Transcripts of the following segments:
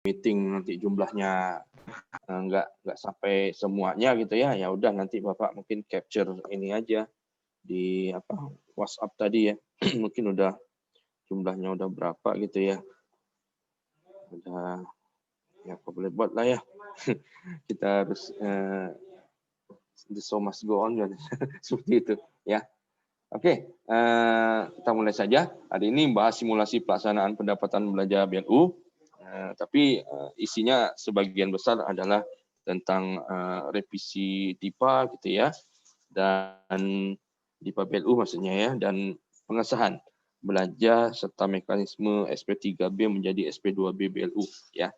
meeting nanti jumlahnya nggak sampai semuanya gitu ya, ya udah nanti Bapak mungkin capture ini aja di WhatsApp tadi ya. Mungkin udah jumlahnya udah berapa gitu ya. Udah ya apa boleh buat lah ya. Kita harus the show must go on kan. Seperti itu ya. Oke, kita mulai saja. Hari ini bahas simulasi pelaksanaan pendapatan belanja BLU. Tapi isinya sebagian besar adalah tentang revisi DIPA gitu ya, dan DIPA BLU maksudnya ya, dan pengesahan belanja serta mekanisme SP3B menjadi SP2B BLU ya,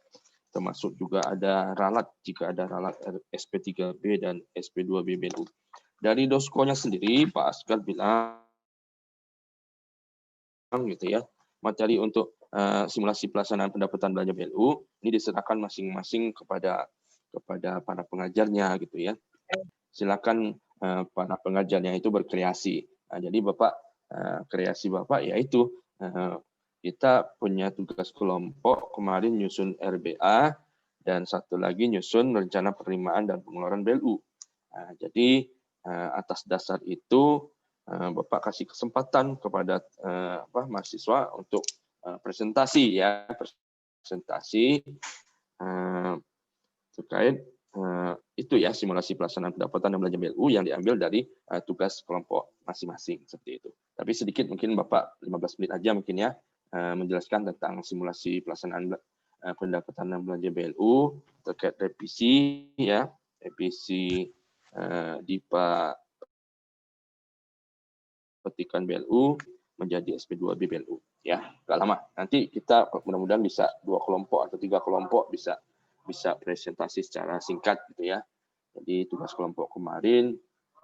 termasuk juga ada ralat jika ada ralat SP3B dan SP2B BLU. Dari Doskonya sendiri Pak Asgar bilang gitu ya, materi untuk simulasi pelaksanaan pendapatan belanja BLU ini diserahkan masing-masing kepada para pengajarnya gitu ya. Silakan para pengajarnya itu berkreasi. Nah, jadi Bapak kreasi Bapak yaitu kita punya tugas kelompok kemarin nyusun RBA dan satu lagi nyusun rencana penerimaan dan pengeluaran BLU. Nah, jadi atas dasar itu Bapak kasih kesempatan kepada mahasiswa untuk presentasi ya, presentasi terkait itu ya, simulasi pelaksanaan pendapatan dan belanja BLU yang diambil dari tugas kelompok masing-masing seperti itu. Tapi sedikit mungkin Bapak 15 menit aja mungkin ya menjelaskan tentang simulasi pelaksanaan pendapatan dan belanja BLU terkait revisi ya, revisi DIPA petikan BLU menjadi SP2B BLU ya, nggak lama. Nanti kita mudah-mudahan bisa 2 kelompok atau 3 kelompok bisa presentasi secara singkat gitu ya. Jadi tugas kelompok kemarin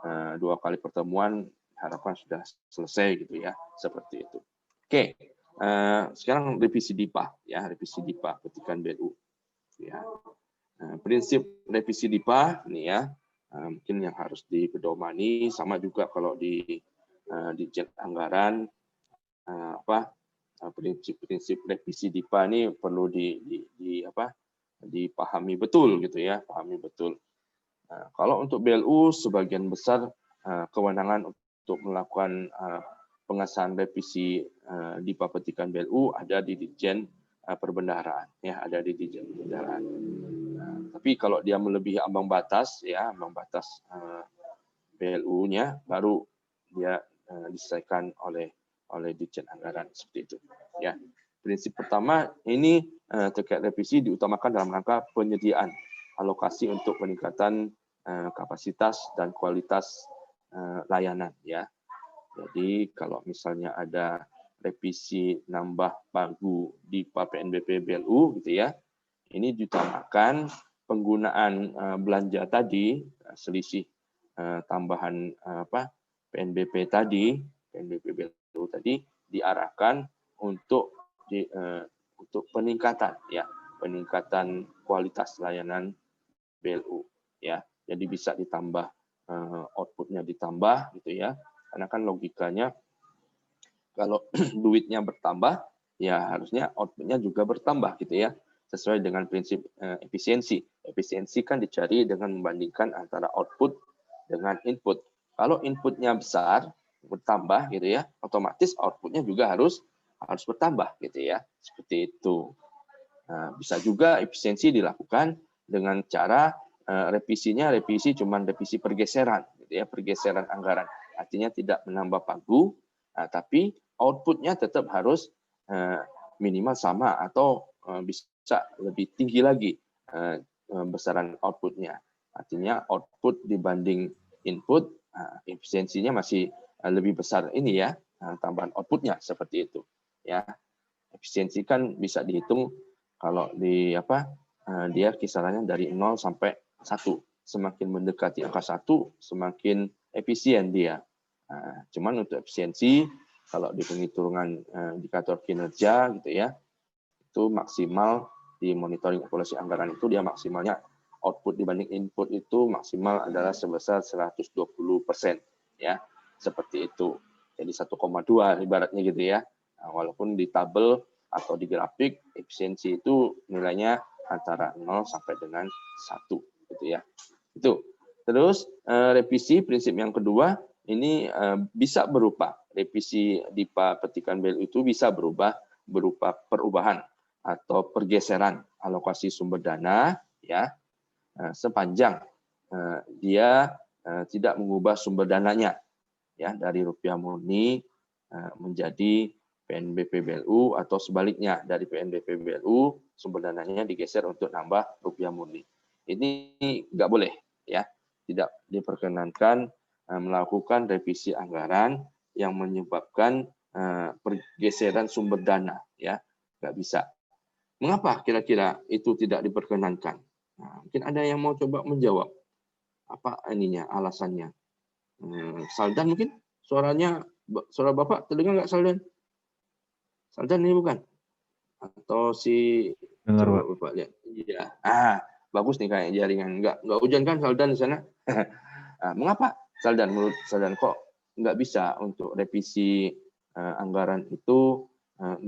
2 kali pertemuan harapan sudah selesai gitu ya, seperti itu. Oke, sekarang revisi DIPA ya, revisi DIPA petikan BLU ya. Prinsip revisi DIPA nih ya, mungkin yang harus dipedomani sama juga kalau di Ditjen Anggaran prinsip revisi DIPA ini perlu dipahami betul gitu ya, pahami betul. Kalau untuk BLU sebagian besar kewenangan untuk melakukan pengesahan revisi DIPA petikan BLU ada di Ditjen Perbendaharaan ya, ada di Ditjen Perbendaharaan. Tapi kalau dia melebihi ambang batas ya, ambang batas BLU-nya baru dia diselesaikan oleh Ditjen Anggaran seperti itu ya. Prinsip pertama ini terkait revisi diutamakan dalam rangka penyediaan alokasi untuk peningkatan kapasitas dan kualitas layanan ya. Jadi kalau misalnya ada revisi nambah pagu di PNBP BLU gitu ya, ini diutamakan penggunaan belanja tadi, selisih tambahan PNBP tadi, PNBP BLU tadi diarahkan untuk peningkatan ya, peningkatan kualitas layanan BLU ya. Jadi bisa ditambah outputnya ditambah gitu ya. Karena kan logikanya kalau duitnya bertambah ya harusnya outputnya juga bertambah gitu ya. Sesuai dengan prinsip efisiensi. Efisiensi kan dicari dengan membandingkan antara output dengan input. Kalau inputnya besar, bertambah gitu ya, otomatis outputnya juga harus bertambah gitu ya. Seperti itu. Nah, bisa juga efisiensi dilakukan dengan cara revisi cuman revisi pergeseran gitu ya, pergeseran anggaran. Artinya tidak menambah pagu, tapi outputnya tetap harus minimal sama atau bisa lebih tinggi lagi besaran outputnya. Artinya output dibanding input, efisiensinya masih lebih besar ini ya, tambahan outputnya seperti itu. Ya, efisiensi kan bisa dihitung kalau dia kisarannya dari 0 sampai 1. Semakin mendekati angka 1, semakin efisien dia. Cuman untuk efisiensi kalau di penghitungan indikator kinerja gitu ya, itu maksimal di monitoring evaluasi anggaran itu dia maksimalnya output dibanding input itu maksimal adalah sebesar 120% ya, seperti itu. Jadi 1,2 ibaratnya gitu ya. Nah, walaupun di tabel atau di grafik, efisiensi itu nilainya antara 0 sampai dengan 1 gitu ya. Itu. Terus revisi prinsip yang kedua ini bisa berupa revisi di petikan BLU itu bisa berupa perubahan atau pergeseran alokasi sumber dana ya sepanjang dia tidak mengubah sumber dananya ya dari rupiah murni menjadi PNBP BLU atau sebaliknya dari PNBP BLU sumber dananya digeser untuk nambah rupiah murni. Ini nggak boleh ya, tidak diperkenankan melakukan revisi anggaran yang menyebabkan pergeseran sumber dana ya, nggak bisa. Mengapa kira-kira itu tidak diperkenankan? Nah, mungkin ada yang mau coba menjawab apa ininya alasannya. Saldan mungkin suaranya suara Bapak terdengar nggak Saldan? Saldan ini bukan? Atau si Dengar, coba Pak. Bapak lihat. Iya. Bagus nih kayak jaringan. Nggak hujan kan Saldan di sana? Mengapa Saldan menurut Saldan kok nggak bisa untuk revisi anggaran itu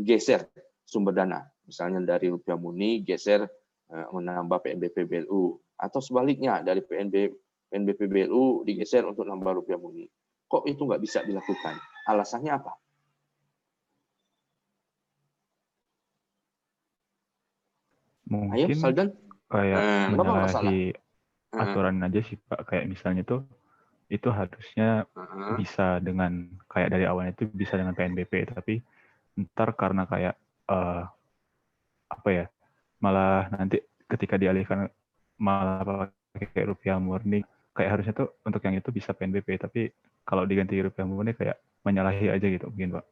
geser sumber dana? Misalnya dari rupiah murni geser menambah PNBP BLU atau sebaliknya dari PNBP BLU digeser untuk nambah rupiah murni. Kok itu nggak bisa dilakukan? Alasannya apa? Mungkin Ayo, Saldan. kayak menyalahi masalah. aturan aja sih Pak. Kayak misalnya tuh itu harusnya bisa dengan kayak dari awalnya itu bisa dengan PNBP, tapi ntar karena kayak apa ya, malah nanti ketika dialihkan malah pakai rupiah murni, kayak harusnya tuh untuk yang itu bisa PNBP, tapi kalau diganti rupiah murni kayak menyalahi aja gitu mungkin Pak.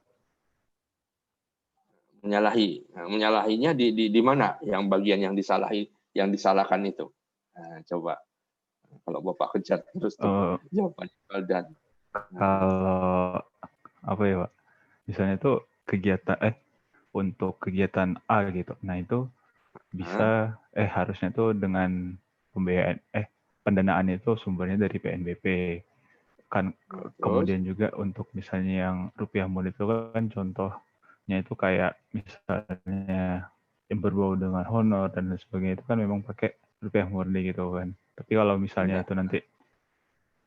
Menyalahinya di mana yang bagian yang disalahkan itu. Coba kalau Bapak kejar terus tuh jawabannya Saldan. Kalau apa ya Pak, misalnya itu kegiatan untuk kegiatan A gitu, nah itu bisa harusnya tuh dengan pembiayaan pendanaan itu sumbernya dari PNBP kan. Kemudian juga untuk misalnya yang rupiah murni itu kan contohnya itu kayak misalnya yang berbau dengan honor dan lain sebagainya itu kan memang pakai rupiah murni gitu kan. Tapi kalau misalnya itu nanti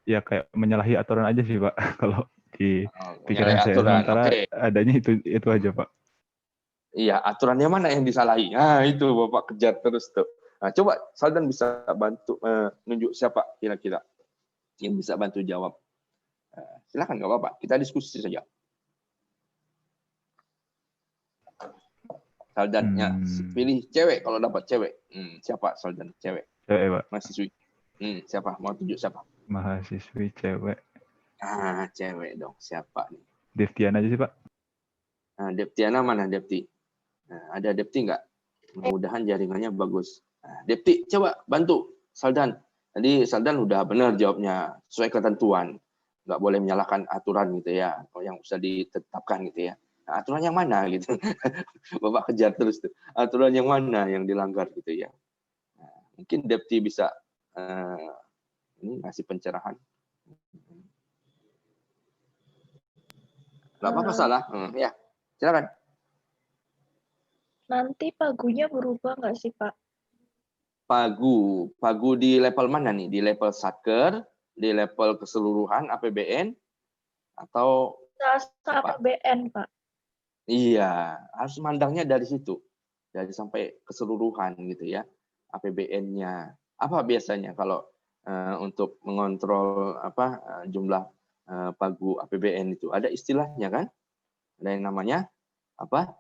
ya kayak menyalahi aturan aja sih Pak. Kalau di pikiran saya sementara adanya itu aja Pak. Iya, aturannya mana yang disalahi? Itu Bapak kejar terus tuh. Coba Saldan bisa bantu nunjuk siapa kira-kira yang bisa bantu jawab. Silakan, nggak apa-apa. Kita diskusi saja. Saldannya pilih cewek kalau dapat cewek. Siapa Saldan? Cewek. Cewek Pak. Mahasiswi. Siapa? Mau tunjuk siapa? Mahasiswi cewek. Cewek dong. Siapa nih? Devtiana aja sih Pak. Devtiana mana Devti? Ada Devti nggak? Mudah-mudahan jaringannya bagus. Devti, coba bantu Saldan. Tadi Saldan udah benar jawabnya sesuai ketentuan. Nggak boleh menyalahkan aturan gitu ya, yang usah ditetapkan gitu ya. Aturan yang mana gitu? Bapak kejar terus tuh. Aturan yang mana yang dilanggar gitu ya. Mungkin Devti bisa ini ngasih pencerahan. Nggak apa-apa salah. Ya, silakan. Nanti pagunya berubah nggak sih Pak? Pagu di level mana nih? Di level Satker, di level keseluruhan APBN, atau APBN Pak? Iya, harus mandangnya dari situ, dari sampai keseluruhan gitu ya, APBN-nya. Apa biasanya kalau untuk mengontrol jumlah pagu APBN itu ada istilahnya kan? Ada yang namanya apa?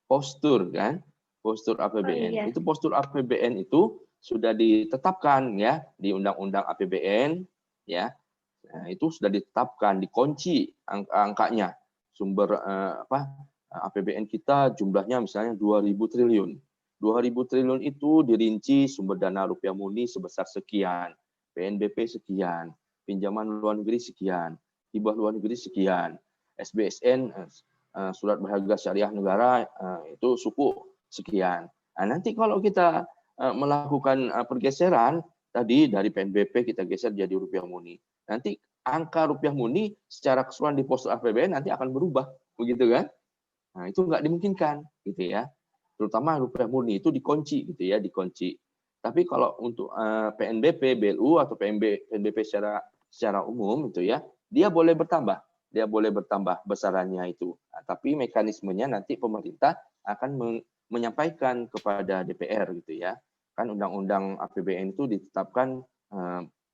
Postur kan? Postur APBN. Iya. Itu postur APBN itu sudah ditetapkan ya di Undang-Undang APBN ya. Nah, itu sudah ditetapkan, dikunci angkanya. Sumber APBN kita jumlahnya misalnya 2.000 triliun. 2.000 triliun itu dirinci sumber dana rupiah murni sebesar sekian, PNBP sekian, pinjaman luar negeri sekian, hibah luar negeri sekian, SBSN surat berharga syariah negara itu suku sekian. Nah, nanti kalau kita melakukan pergeseran tadi dari PNBP kita geser jadi rupiah murni. Nanti angka rupiah murni secara keseluruhan di postur APBN nanti akan berubah, begitu kan? Nah, itu nggak dimungkinkan gitu ya. Terutama rupiah murni itu dikunci gitu ya, dikunci. Tapi kalau untuk PNBP, BLU atau PNBP secara umum itu ya, dia boleh bertambah. Dia boleh bertambah besarannya itu. Nah, tapi mekanismenya nanti pemerintah akan menyampaikan kepada DPR gitu ya. Kan undang-undang APBN itu ditetapkan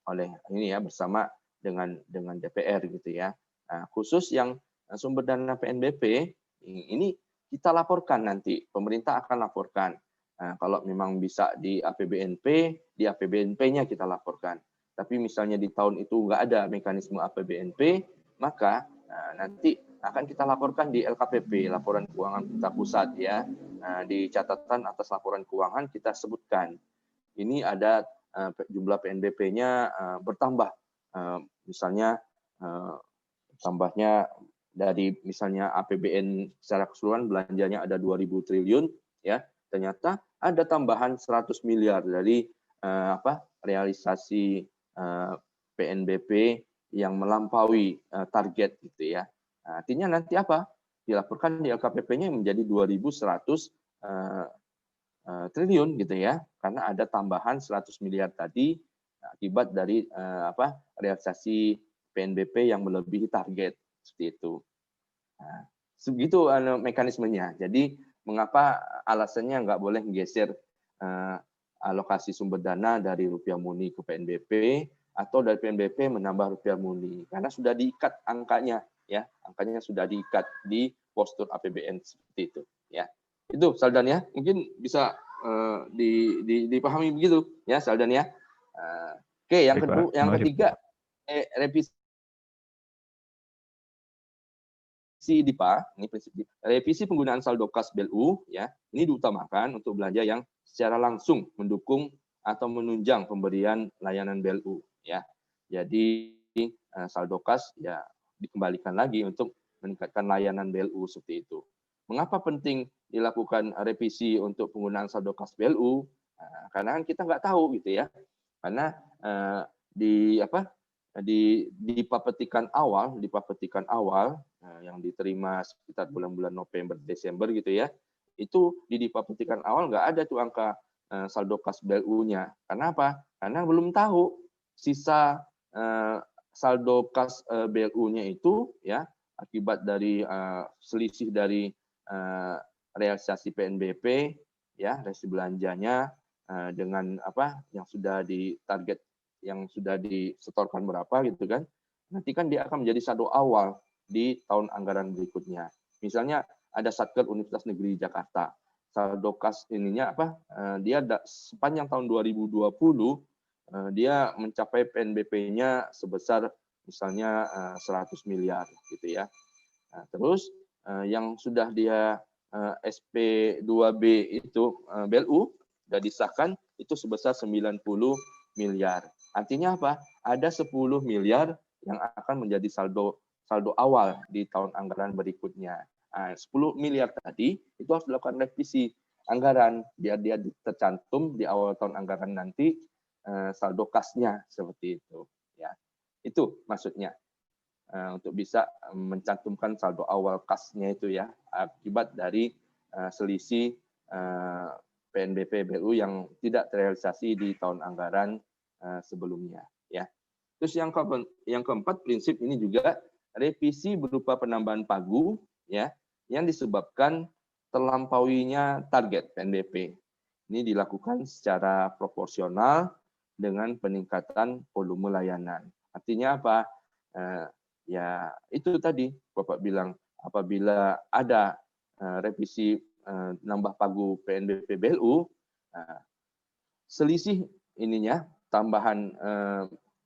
oleh ini ya bersama dengan DPR gitu ya. Nah, khusus yang sumber dana PNBP ini kita laporkan nanti, pemerintah akan laporkan. Nah, kalau memang bisa di APBNP, di APBNP-nya kita laporkan. Tapi misalnya di tahun itu nggak ada mekanisme APBNP, maka nanti akan kita laporkan di LKPP, laporan keuangan pemerintah pusat ya. Nah, di catatan atas laporan keuangan kita sebutkan ini ada jumlah PNBP-nya bertambah, misalnya tambahnya dari misalnya APBN secara keseluruhan belanjanya ada 2.000 triliun ya, ternyata ada tambahan 100 miliar dari realisasi PNBP yang melampaui target gitu ya. Nah, artinya nanti apa? Dilaporkan di LKPP-nya menjadi 2.100 triliun gitu ya, karena ada tambahan 100 miliar tadi akibat dari realisasi PNBP yang melebihi target seperti itu. Nah, segitu mekanismenya. Jadi mengapa alasannya nggak boleh menggeser alokasi sumber dana dari rupiah murni ke PNBP atau dari PNBP menambah rupiah murni karena sudah diikat angkanya ya, angkanya sudah diikat di postur APBN seperti itu ya. Itu Saldan ya, mungkin bisa dipahami begitu ya Saldan ya. Oke, yang kedua, yang ketiga revisi DIPA, ini prinsip revisi penggunaan saldo kas BLU ya, ini diutamakan untuk belanja yang secara langsung mendukung atau menunjang pemberian layanan BLU ya. Jadi saldo kas ya dikembalikan lagi untuk meningkatkan layanan BLU seperti itu. Mengapa penting dilakukan revisi untuk penggunaan saldo kas BLU? Nah, karena kita nggak tahu gitu ya. Karena di papetikan awal yang diterima sekitar bulan-bulan November Desember gitu ya, itu di papetikan awal nggak ada tuh angka saldo kas BLU-nya. Karena apa? Karena belum tahu sisa saldo kas BLU-nya itu ya akibat dari selisih dari realisasi PNBP ya, realisasi belanjanya dengan yang sudah ditarget, yang sudah disetorkan berapa gitu kan, nanti kan dia akan menjadi saldo awal di tahun anggaran berikutnya. Misalnya ada Satker Universitas Negeri Jakarta, saldo kas ininya dia sepanjang tahun 2020 dia mencapai PNBP-nya sebesar misalnya 100 miliar gitu ya. Nah, terus yang sudah dia SP2B itu BLU sudah disahkan itu sebesar 90 miliar. Artinya apa? Ada 10 miliar yang akan menjadi saldo awal di tahun anggaran berikutnya. Nah, 10 miliar tadi itu harus dilakukan revisi anggaran biar dia tercantum di awal tahun anggaran nanti saldo kasnya seperti itu ya. Itu maksudnya untuk bisa mencantumkan saldo awal kasnya itu ya akibat dari selisih PNBP BLU yang tidak terrealisasi di tahun anggaran sebelumnya ya. Terus yang keempat prinsip ini juga revisi berupa penambahan pagu ya yang disebabkan terlampauinya target PNBP. Ini dilakukan secara proporsional dengan peningkatan volume layanan. Artinya apa? Ya itu tadi Bapak bilang apabila ada revisi nambah pagu PNBP BLU, selisih ininya tambahan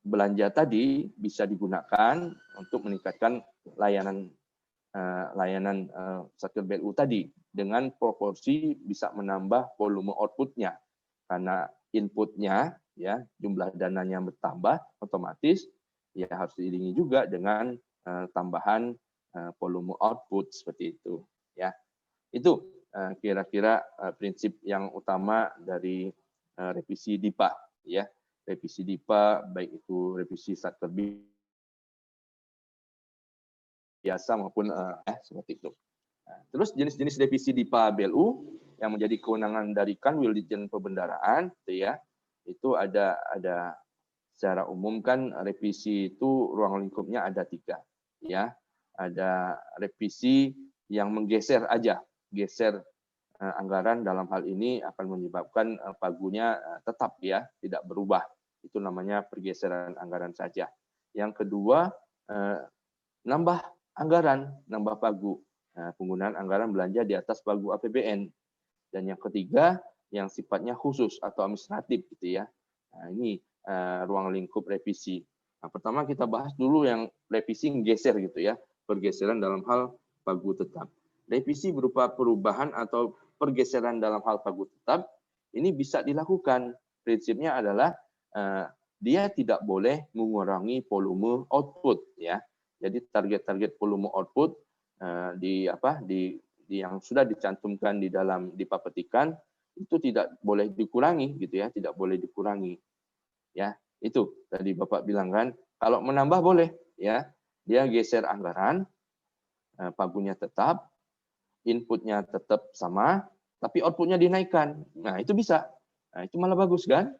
belanja tadi bisa digunakan untuk meningkatkan layanan Satker BLU tadi dengan proporsi bisa menambah volume outputnya karena inputnya ya jumlah dananya bertambah otomatis ya harus diiringi juga dengan tambahan volume output seperti itu ya. Itu kira-kira prinsip yang utama dari revisi DIPA ya. Revisi DIPA baik itu revisi Satker biasa maupun seperti itu. Nah, terus jenis-jenis revisi DIPA BLU yang menjadi kewenangan dari Kanwil Ditjen Pembendaraan, gitu ya, itu ada secara umum kan revisi itu ruang lingkupnya ada 3, ya. Ada revisi yang menggeser aja, geser anggaran dalam hal ini akan menyebabkan pagunya tetap ya, tidak berubah. Itu namanya pergeseran anggaran saja. Yang kedua, nambah anggaran, nambah pagu. Penggunaan anggaran belanja di atas pagu APBN. Dan yang ketiga, yang sifatnya khusus atau administratif gitu ya. Nah, ini ruang lingkup revisi. Nah, pertama kita bahas dulu yang revisi geser gitu ya, pergeseran dalam hal pagu tetap. Revisi berupa perubahan atau pergeseran dalam hal pagu tetap ini bisa dilakukan. Prinsipnya adalah dia tidak boleh mengurangi volume output ya. Jadi target-target volume output yang sudah dicantumkan di dalam DIPA petikan itu tidak boleh dikurangi gitu ya, tidak boleh dikurangi. Ya, itu tadi Bapak bilang kan, kalau menambah boleh ya. Dia geser anggaran, pagunya tetap, inputnya tetap sama, tapi outputnya dinaikkan. Nah, itu bisa. Nah, itu malah bagus kan?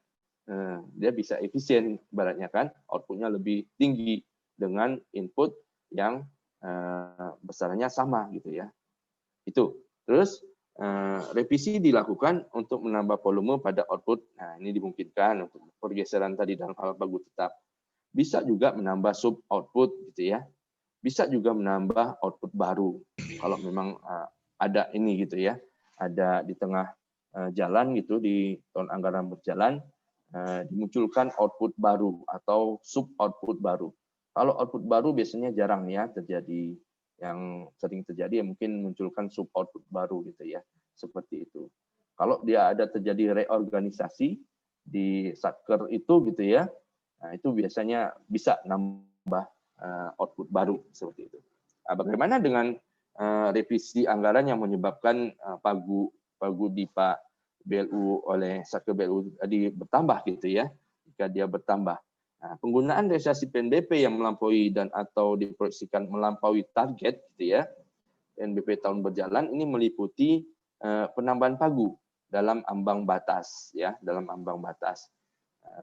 Dia bisa efisien ibaratnya kan, outputnya lebih tinggi dengan input yang besarnya sama gitu ya. Itu. Terus revisi dilakukan untuk menambah volume pada output. Nah, ini dimungkinkan untuk pergeseran tadi dalam hal pagu tetap. Bisa juga menambah sub output gitu ya. Bisa juga menambah output baru. Kalau memang ada ini gitu ya. Ada di tengah jalan gitu di tahun anggaran berjalan dimunculkan output baru atau sub output baru. Kalau output baru biasanya jarang ya terjadi. Yang sering terjadi ya mungkin munculkan sub output baru gitu ya, seperti itu. Kalau dia ada terjadi reorganisasi di satker itu gitu ya, nah itu biasanya bisa nambah output baru seperti itu. Nah, bagaimana dengan revisi anggaran yang menyebabkan pagu DIPA BLU oleh satker BLU tadi bertambah gitu ya, jika dia bertambah. Nah, penggunaan realisasi PNBP yang melampaui dan atau diproyeksikan melampaui target gitu ya, PNBP tahun berjalan ini meliputi penambahan pagu dalam ambang batas ya, dalam ambang batas.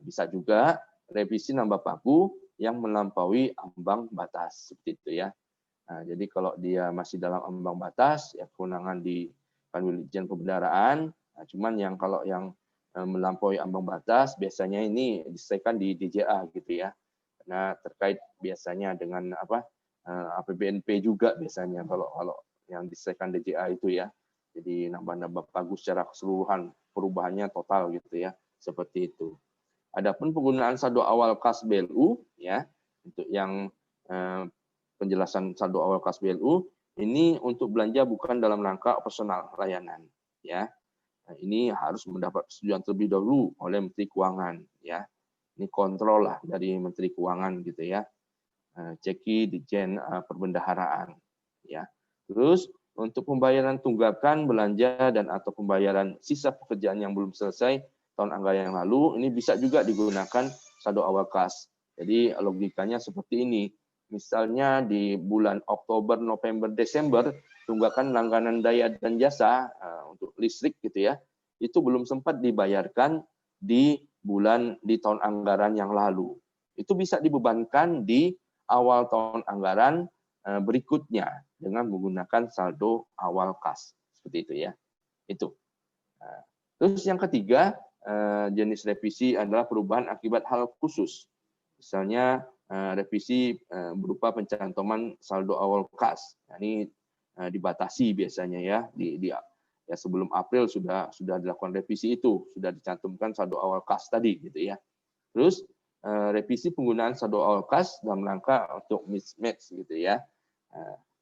Bisa juga revisi nambah pagu yang melampaui ambang batas seperti itu ya. Nah, jadi kalau dia masih dalam ambang batas ya kewenangan di Kanwil Ditjen Pembendaraan. Nah, cuman yang kalau yang melampaui ambang batas biasanya ini diselesaikan di DJA gitu ya, karena terkait biasanya dengan APBNP juga biasanya kalau yang diselesaikan DJA itu ya, jadi nambah-nambah pagu secara keseluruhan, perubahannya total gitu ya, seperti itu. Adapun penggunaan saldo awal kas BLU ya, untuk yang penjelasan saldo awal kas BLU ini untuk belanja bukan dalam rangka operasional layanan ya. Nah, ini harus mendapat persetujuan terlebih dahulu oleh Menteri Keuangan ya. Ini kontrol lah dari Menteri Keuangan gitu ya. Ceki Ditjen Perbendaharaan ya. Terus untuk pembayaran tunggakan belanja dan atau pembayaran sisa pekerjaan yang belum selesai tahun anggaran yang lalu ini bisa juga digunakan saldo awal kas. Jadi logikanya seperti ini. Misalnya di bulan Oktober, November, Desember tunggakan langganan daya dan jasa untuk listrik gitu ya, itu belum sempat dibayarkan di tahun anggaran yang lalu. Itu bisa dibebankan di awal tahun anggaran berikutnya dengan menggunakan saldo awal kas seperti itu ya. Itu. Terus yang ketiga jenis revisi adalah perubahan akibat hal khusus. Misalnya revisi berupa pencantuman saldo awal kas. Nah, ini dibatasi biasanya ya ya sebelum April sudah dilakukan revisi itu, sudah dicantumkan saldo awal kas tadi gitu ya. Terus revisi penggunaan saldo awal kas dalam rangka untuk mismatch gitu ya.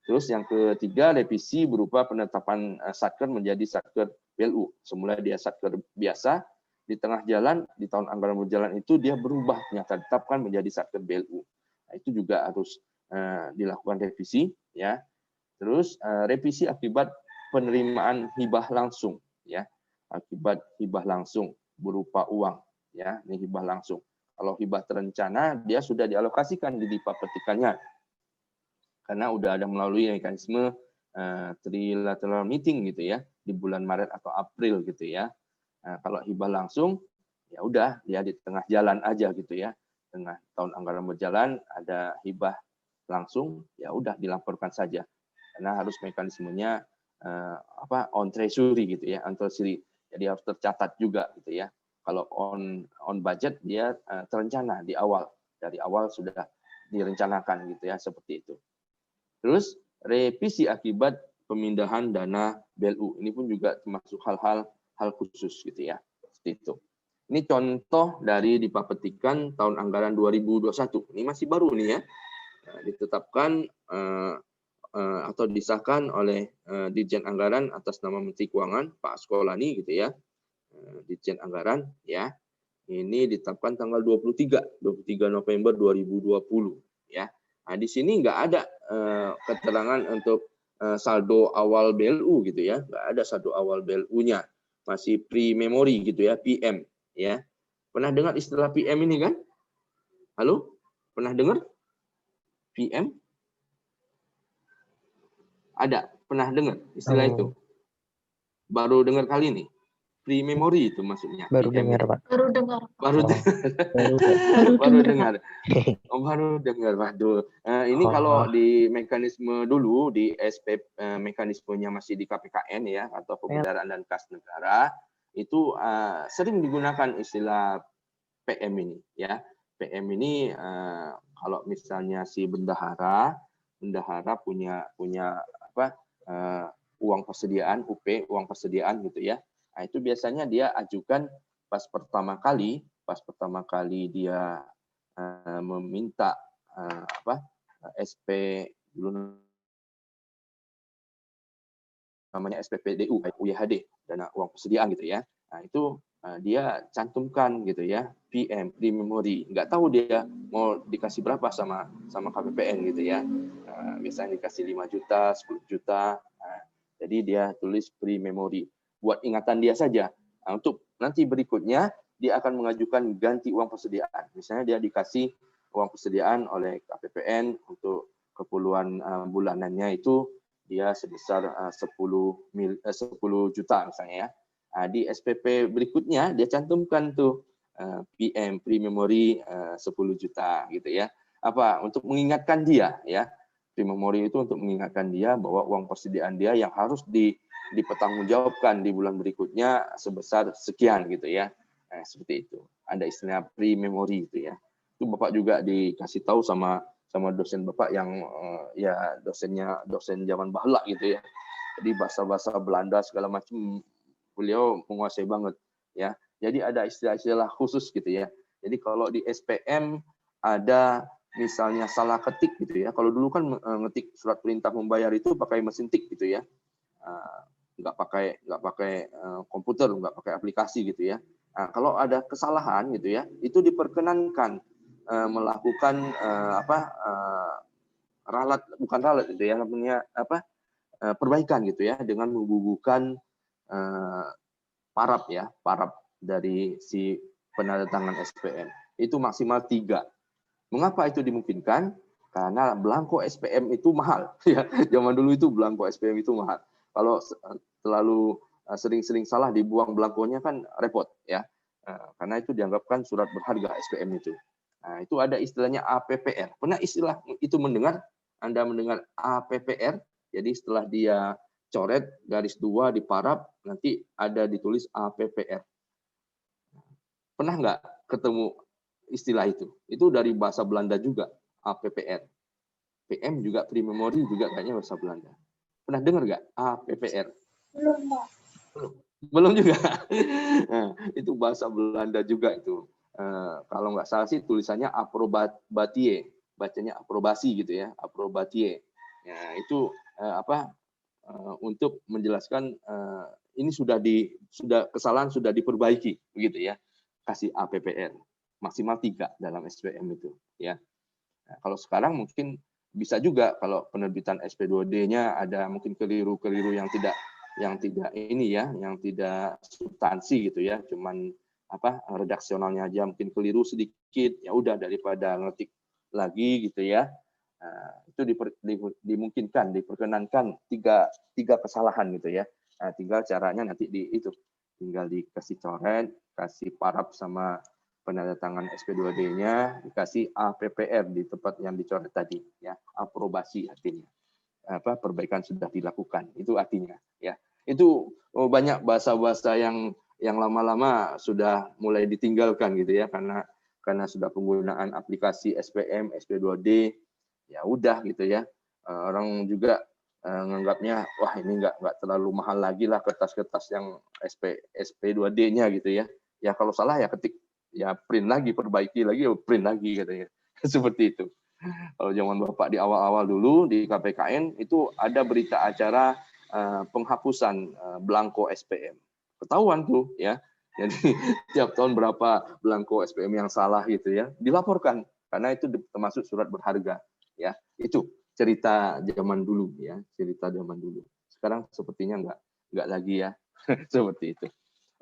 Terus yang ketiga revisi berupa penetapan satker menjadi satker BLU. Semula dia satker biasa, di tengah jalan di tahun anggaran berjalan itu dia berubah ternyata ditetapkan menjadi satker BLU. Nah, itu juga harus dilakukan revisi ya. Terus revisi akibat penerimaan hibah langsung ya. Akibat hibah langsung berupa uang ya, ini hibah langsung. Kalau hibah terencana dia sudah dialokasikan di DIPA petikannya. Karena udah ada melalui mekanisme trilateral meeting gitu ya di bulan Maret atau April gitu ya. Kalau hibah langsung ya udah dia di tengah jalan aja gitu ya. Tengah tahun anggaran berjalan ada hibah langsung ya udah dilaporkan saja. Karena harus mekanismenya on treasury gitu ya, on treasury. Jadi harus tercatat juga gitu ya. Kalau on budget dia terencana di awal, dari awal sudah direncanakan gitu ya, seperti itu. Terus revisi akibat pemindahan dana BLU ini pun juga termasuk hal khusus gitu ya, seperti itu. Ini contoh dari dipapetikan tahun anggaran 2021. Ini masih baru nih ya, ditetapkan atau disahkan oleh Dirjen Anggaran atas nama Menteri Keuangan Pak Askolani gitu ya, Dirjen Anggaran ya. Ini ditetapkan tanggal 23 November 2020 ya. Nah, di sini nggak ada keterangan untuk saldo awal BLU gitu ya, nggak ada saldo awal BLU-nya, masih pre-memory gitu ya, PM ya. Pernah dengar istilah PM ini kan? Halo, pernah dengar PM? Ada, pernah dengar istilah itu? Baru dengar kali ini. Pre-memory itu maksudnya. Baru PM dengar, itu. Pak. Baru dengar. Baru dengar. Baru dengar. Waduh. Ini kalau di mekanisme dulu di SP mekanismenya masih di KPKN ya, atau Pemeliharaan dan Kas Negara, itu sering digunakan istilah PM ini ya. PM ini kalau misalnya si bendahara punya apa uang persediaan UP, uang persediaan gitu ya. Nah, itu biasanya dia ajukan pas pertama kali dia meminta SP dulu namanya SPPDU, UYHD, dana uang persediaan gitu ya. Nah, itu dia cantumkan gitu ya, PM, pre-memory. Nggak tahu dia mau dikasih berapa sama KPPN gitu ya. Biasanya dikasih 5 juta, 10 juta. Jadi dia tulis pre-memory. Buat ingatan dia saja. Nah, untuk nanti berikutnya, dia akan mengajukan ganti uang persediaan. Misalnya dia dikasih uang persediaan oleh KPPN untuk keperluan bulanannya itu dia sebesar 10 juta misalnya ya. Nah, di SPP berikutnya dia cantumkan tuh PM pre-memory 10 juta gitu ya. Apa untuk mengingatkan dia ya. Pre-memory itu untuk mengingatkan dia bahwa uang persediaan dia yang harus dipertanggungjawabkan di bulan berikutnya sebesar sekian gitu ya. Nah, seperti itu. Ada istilah pre-memory itu ya. Itu Bapak juga dikasih tahu sama dosen Bapak yang ya dosen zaman bahla gitu ya. Jadi bahasa-bahasa Belanda segala macam beliau menguasai banget ya. Jadi ada istilah-istilah khusus gitu ya. Jadi kalau di SPM ada misalnya salah ketik gitu ya. Kalau dulu kan ngetik surat perintah membayar itu pakai mesin tik gitu ya. Nggak pakai komputer, nggak pakai aplikasi gitu ya. Nah, kalau ada kesalahan gitu ya, itu diperkenankan melakukan ralat gitu ya, namanya perbaikan gitu ya, dengan menggugurkan parab dari si penandatangan SPM. Itu maksimal 3. Mengapa itu dimungkinkan? Karena belangko SPM itu mahal. Ya, zaman dulu itu belangko SPM itu mahal. Kalau terlalu sering-sering salah dibuang belangkonya kan repot ya. Karena itu dianggapkan surat berharga SPM itu. Nah, itu ada istilahnya APPR. Pernah istilah itu mendengar? Anda mendengar APPR? Jadi setelah dia coret garis 2 di parab, nanti ada ditulis APPR. Pernah nggak ketemu istilah itu? Itu dari bahasa Belanda juga, APPR. PM juga pre-memory juga kayaknya bahasa Belanda. Pernah dengar nggak APPR? Belum, Pak. Belum juga. Nah, itu bahasa Belanda juga itu. Kalau nggak salah sih tulisannya aprobatie, bacanya aprobasi gitu ya, aprobatie. Ya, itu untuk menjelaskan ini sudah kesalahan sudah diperbaiki begitu ya. Kasih APPR maksimal 3 dalam SPM itu ya. Nah, kalau sekarang mungkin bisa juga kalau penerbitan SP2D-nya ada mungkin keliru-keliru yang tidak ini ya, yang tidak substansi gitu ya, cuman redaksionalnya aja mungkin keliru sedikit, ya udah daripada ngetik lagi gitu ya. Itu dimungkinkan, diperkenankan tiga kesalahan gitu ya. Tinggal caranya nanti tinggal dikasih coret, kasih paraf sama penanda tangan SP2D-nya, dikasih APPR di tempat yang dicoret tadi, ya, aprobasi artinya. Perbaikan sudah dilakukan, itu artinya, ya. Itu banyak bahasa-bahasa yang lama-lama sudah mulai ditinggalkan gitu ya, karena sudah penggunaan aplikasi SPM, SP2D, ya udah gitu ya. Orang juga nganggapnya wah ini nggak terlalu mahal lagi lah kertas-kertas yang SP2D-nya gitu ya. Ya kalau salah ya ketik, ya print lagi, perbaiki lagi, ya print lagi katanya. Seperti itu. Kalau zaman Bapak di awal-awal dulu di KPKN itu ada berita acara penghapusan belangko SPM. Ketahuan tuh ya. Jadi tiap tahun berapa belangko SPM yang salah gitu ya, dilaporkan karena itu termasuk surat berharga ya. Itu cerita zaman dulu ya, cerita zaman dulu. Sekarang sepertinya nggak lagi ya. Seperti itu.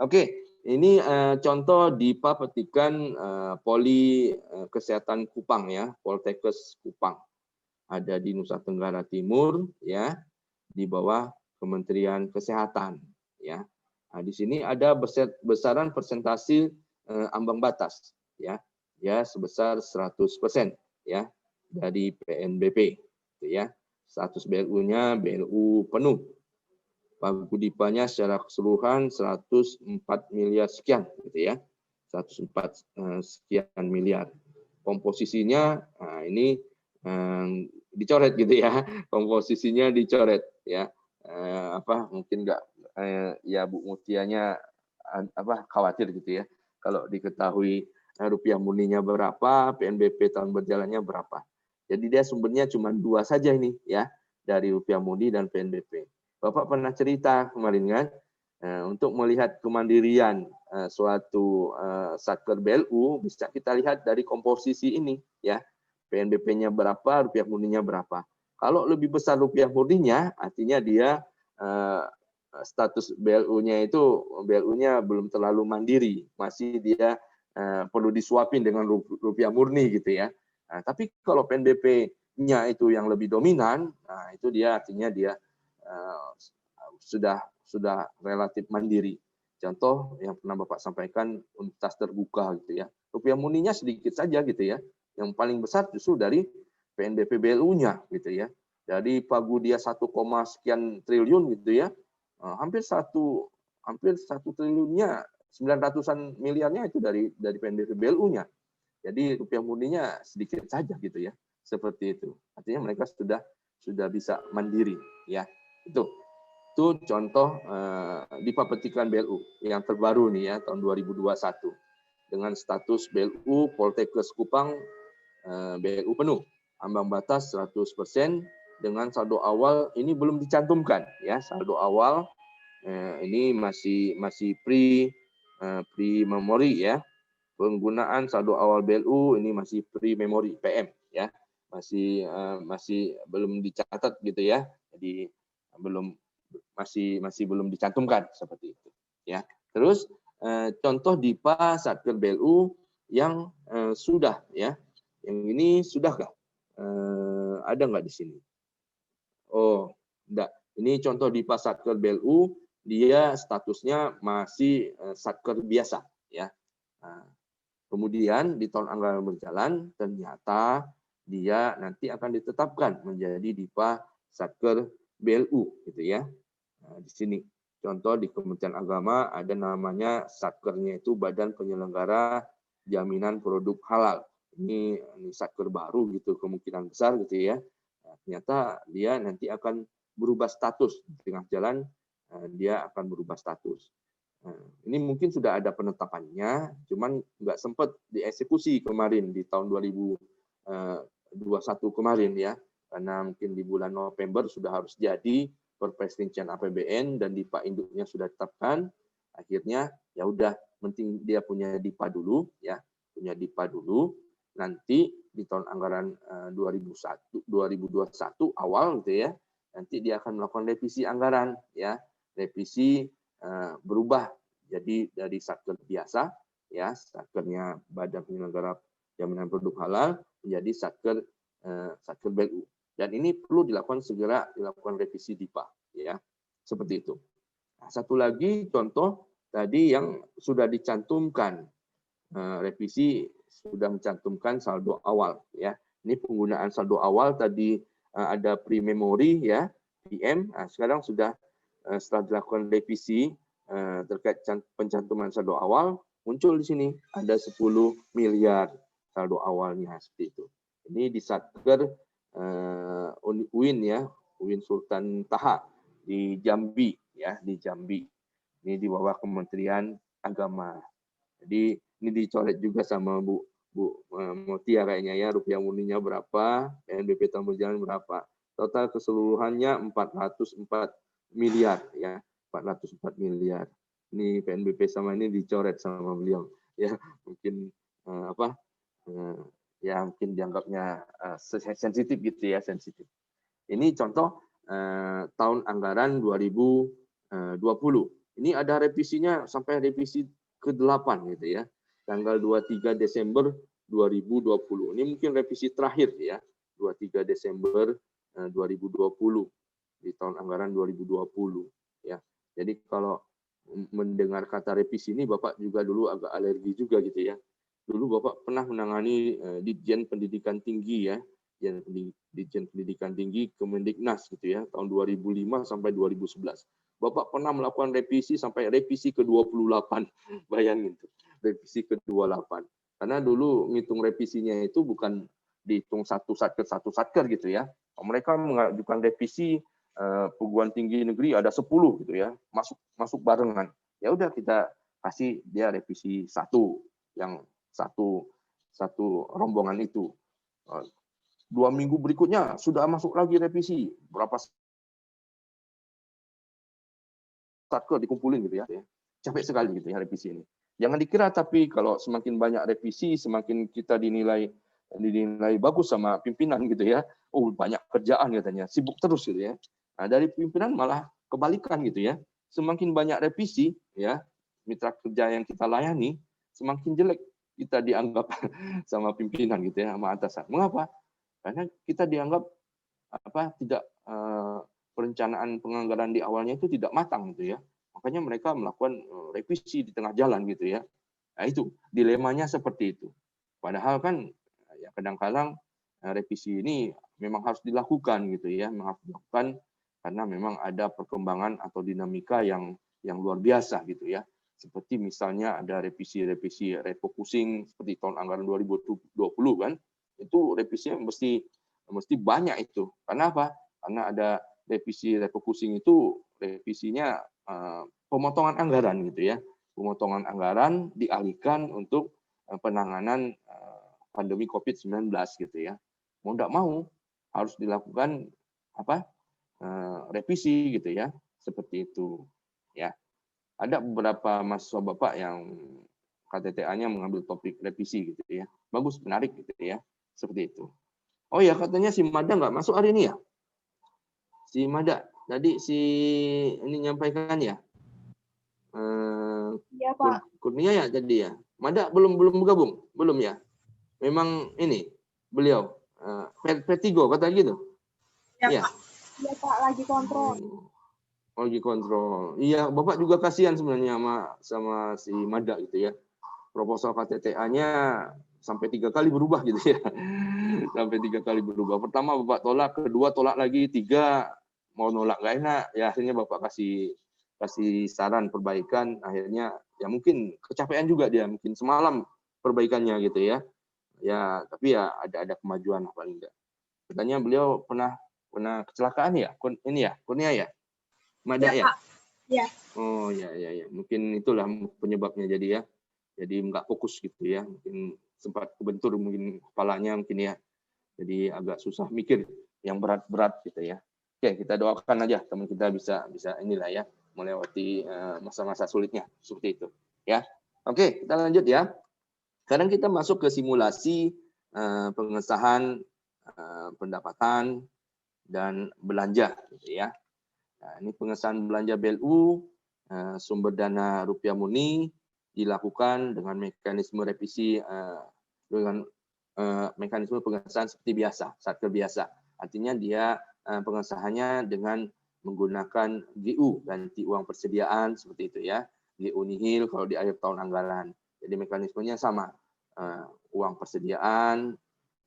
Oke, ini contoh DIPA petikan Poli Kesehatan Kupang ya, Poltekkes Kupang. Ada di Nusa Tenggara Timur ya, di bawah Kementerian Kesehatan ya. Nah, di sini ada besaran persentase ambang batas ya. Ya sebesar 100% ya dari PNBP gitu ya. Status BLU-nya BLU penuh. Pagudipanya secara keseluruhan 104 miliar sekian gitu ya. 104 sekian miliar. Komposisinya ini dicoret gitu ya. Komposisinya dicoret ya. Mungkin enggak ya Bu Mutianya khawatir gitu ya. Kalau diketahui rupiah murninya berapa, PNBP tahun berjalannya berapa. Jadi dia sumbernya cuma 2 saja ini ya, dari rupiah murni dan PNBP. Bapak pernah cerita kemarin kan, untuk melihat kemandirian suatu satker BLU bisa kita lihat dari komposisi ini ya. PNBP-nya berapa, rupiah murninya berapa. Kalau lebih besar rupiah murninya, artinya dia status BLU-nya belum terlalu mandiri, masih dia perlu disuapin dengan rupiah murni gitu ya. Nah, tapi kalau PNBP-nya itu yang lebih dominan, nah itu dia artinya dia sudah relatif mandiri. Contoh yang pernah Bapak sampaikan universitas terbuka gitu ya. Rupiah murninya sedikit saja gitu ya. Yang paling besar justru dari PNBP BLU-nya gitu ya. Dari pagu dia 1, sekian triliun gitu ya. Hampir satu triliunnya 900-an miliarnya itu dari PNBP BLU-nya. Jadi rupiah murninya sedikit saja gitu ya. Seperti itu. Artinya mereka sudah bisa mandiri ya. Itu contoh DIPA petikan BLU yang terbaru nih ya tahun 2021 dengan status BLU Poltekkes Kupang BLU penuh, ambang batas 100% dengan saldo awal ini belum dicantumkan ya, saldo awal ini masih pre memori ya. Penggunaan saldo awal BLU ini masih pre memori PM ya. Masih belum dicatat gitu ya. Jadi masih belum dicantumkan seperti itu ya. Terus contoh DIPA Satker BLU yang sudah ya. Yang ini sudahkah? Ada nggak di sini? Oh, enggak. Ini contoh DIPA Satker BLU, dia statusnya masih Satker biasa ya. Nah, kemudian di tahun anggaran berjalan ternyata dia nanti akan ditetapkan menjadi DIPA Satker BLU gitu ya. Nah, di sini contoh di Kementerian Agama ada namanya satkernya itu Badan Penyelenggara Jaminan Produk Halal. Ini satker baru gitu kemungkinan besar gitu ya. Nah, ternyata dia nanti akan berubah status di tengah jalan, dia akan berubah status. Nah, ini mungkin sudah ada penetapannya, cuman nggak sempat dieksekusi kemarin di tahun 2021 kemarin ya, karena mungkin di bulan November sudah harus jadi perprescription APBN dan DIPA induknya sudah ditetapkan. Akhirnya ya udah, penting dia punya DIPA dulu ya, punya DIPA dulu. Nanti di tahun anggaran 2021 awal gitu ya, nanti dia akan melakukan revisi anggaran ya, revisi berubah jadi dari satker biasa ya, satkernya Badan Penyelenggara Jaminan Produk Halal menjadi satker Satker BLU. Dan ini perlu segera dilakukan revisi DIPA, ya, seperti itu. Nah, satu lagi contoh tadi yang sudah dicantumkan, revisi sudah mencantumkan saldo awal, ya. Ini penggunaan saldo awal tadi ada pre-memory, ya, PM. Nah, sekarang sudah setelah dilakukan revisi terkait pencantuman saldo awal, muncul di sini ada 10 miliar saldo awalnya seperti itu. Ini di Satker UIN, ya, UIN Sultan Taha di Jambi, ya, di Jambi. Ini di bawah Kementerian Agama. Jadi ini dicoret juga sama Bu Motia kayaknya, ya, rupiah murninya berapa, PNBP tahun berjalan berapa. Total keseluruhannya 404 miliar, ya, 404 miliar. Ini PNBP sama ini dicoret sama beliau, ya, mungkin ya mungkin dianggapnya sensitif gitu, ya, sensitif. Ini contoh tahun anggaran 2020. Ini ada revisinya sampai revisi ke-8 gitu, ya. Tanggal 23 Desember 2020. Ini mungkin revisi terakhir, ya. 23 Desember 2020 di tahun anggaran 2020, ya. Jadi kalau mendengar kata revisi ini Bapak juga dulu agak alergi juga gitu, ya. Dulu Bapak pernah menangani Ditjen Pendidikan Tinggi, ya. Ditjen Pendidikan Tinggi Kemendiknas gitu, ya, tahun 2005 sampai 2011. Bapak pernah melakukan revisi sampai revisi ke-28. Bayangin tuh, revisi ke-28. Karena dulu ngitung revisinya itu bukan dihitung satu satker gitu, ya. Mereka mengajukan revisi perguruan tinggi negeri ada 10 gitu, ya. Masuk barengan. Ya udah kita kasih dia revisi yang satu rombongan itu. 2 minggu berikutnya sudah masuk lagi revisi. Berapa satker dikumpulin gitu, ya. Capek sekali gitu, ya, revisi ini. Jangan dikira tapi kalau semakin banyak revisi, semakin kita dinilai bagus sama pimpinan gitu, ya. Oh, banyak kerjaan katanya, sibuk terus gitu, ya. Nah, dari pimpinan malah kebalikan gitu, ya. Semakin banyak revisi, ya, mitra kerja yang kita layani, semakin jelek kita dianggap sama pimpinan gitu, ya, sama atasan. Mengapa? Karena kita dianggap tidak perencanaan penganggaran di awalnya itu tidak matang gitu, ya. Makanya mereka melakukan revisi di tengah jalan gitu, ya. Nah, itu dilemanya seperti itu. Padahal kan ya kadang-kadang revisi ini memang harus dilakukan gitu, ya, harus dilakukan karena memang ada perkembangan atau dinamika yang luar biasa gitu, ya. Seperti misalnya ada revisi refocusing seperti tahun anggaran 2020 kan, itu revisinya mesti banyak itu. Karena apa? Karena ada revisi refocusing itu revisinya pemotongan anggaran gitu, ya. Pemotongan anggaran dialihkan untuk penanganan pandemi COVID-19 gitu, ya. Mau tidak mau harus dilakukan revisi gitu, ya. Seperti itu, ya. Ada beberapa mahasiswa Bapak yang KTTA-nya mengambil topik revisi gitu, ya. Bagus, menarik gitu, ya. Seperti itu. Oh ya, katanya si Mada nggak masuk hari ini, ya? Si Mada tadi ini nyampaikan, ya. Iya, Pak. Kurnia, ya, tadi, ya. Mada belum bergabung, belum, ya. Memang ini beliau P3 kata gitu. Iya, Pak. Iya, Pak, lagi kontrol. Lagi kontrol. Iya, Bapak juga kasihan sebenarnya sama si Mada gitu, ya. Proposal KTTA-nya sampai 3 kali berubah gitu, ya. Sampai 3 kali berubah. Pertama Bapak tolak, kedua tolak lagi, 3 mau nolak nggak enak. Ya akhirnya Bapak kasih saran perbaikan. Akhirnya ya mungkin kecapean juga dia, mungkin semalam perbaikannya gitu, ya. Ya, tapi ya ada kemajuan paling enggak. Katanya beliau pernah kecelakaan, ya? Ini, ya, Kurnia, ya? Mada, ya? Iya. Oh, ya. Mungkin itulah penyebabnya jadi, ya. Jadi nggak fokus gitu, ya. Mungkin sempat kebentur mungkin kepalanya mungkin, ya. Jadi agak susah mikir yang berat-berat gitu, ya. Oke, kita doakan aja teman kita bisa inilah, ya, melewati masa-masa sulitnya seperti itu, ya. Oke, kita lanjut, ya. Sekarang kita masuk ke simulasi pengesahan pendapatan dan belanja gitu, ya. Nah, ini pengesahan belanja BLU sumber dana rupiah murni dilakukan dengan mekanisme revisi dengan mekanisme pengesahan seperti biasa, satker biasa. Artinya dia pengesahannya dengan menggunakan GU, ganti uang persediaan seperti itu ya. GU nihil kalau di akhir tahun anggaran. Jadi mekanismenya sama. Uang persediaan,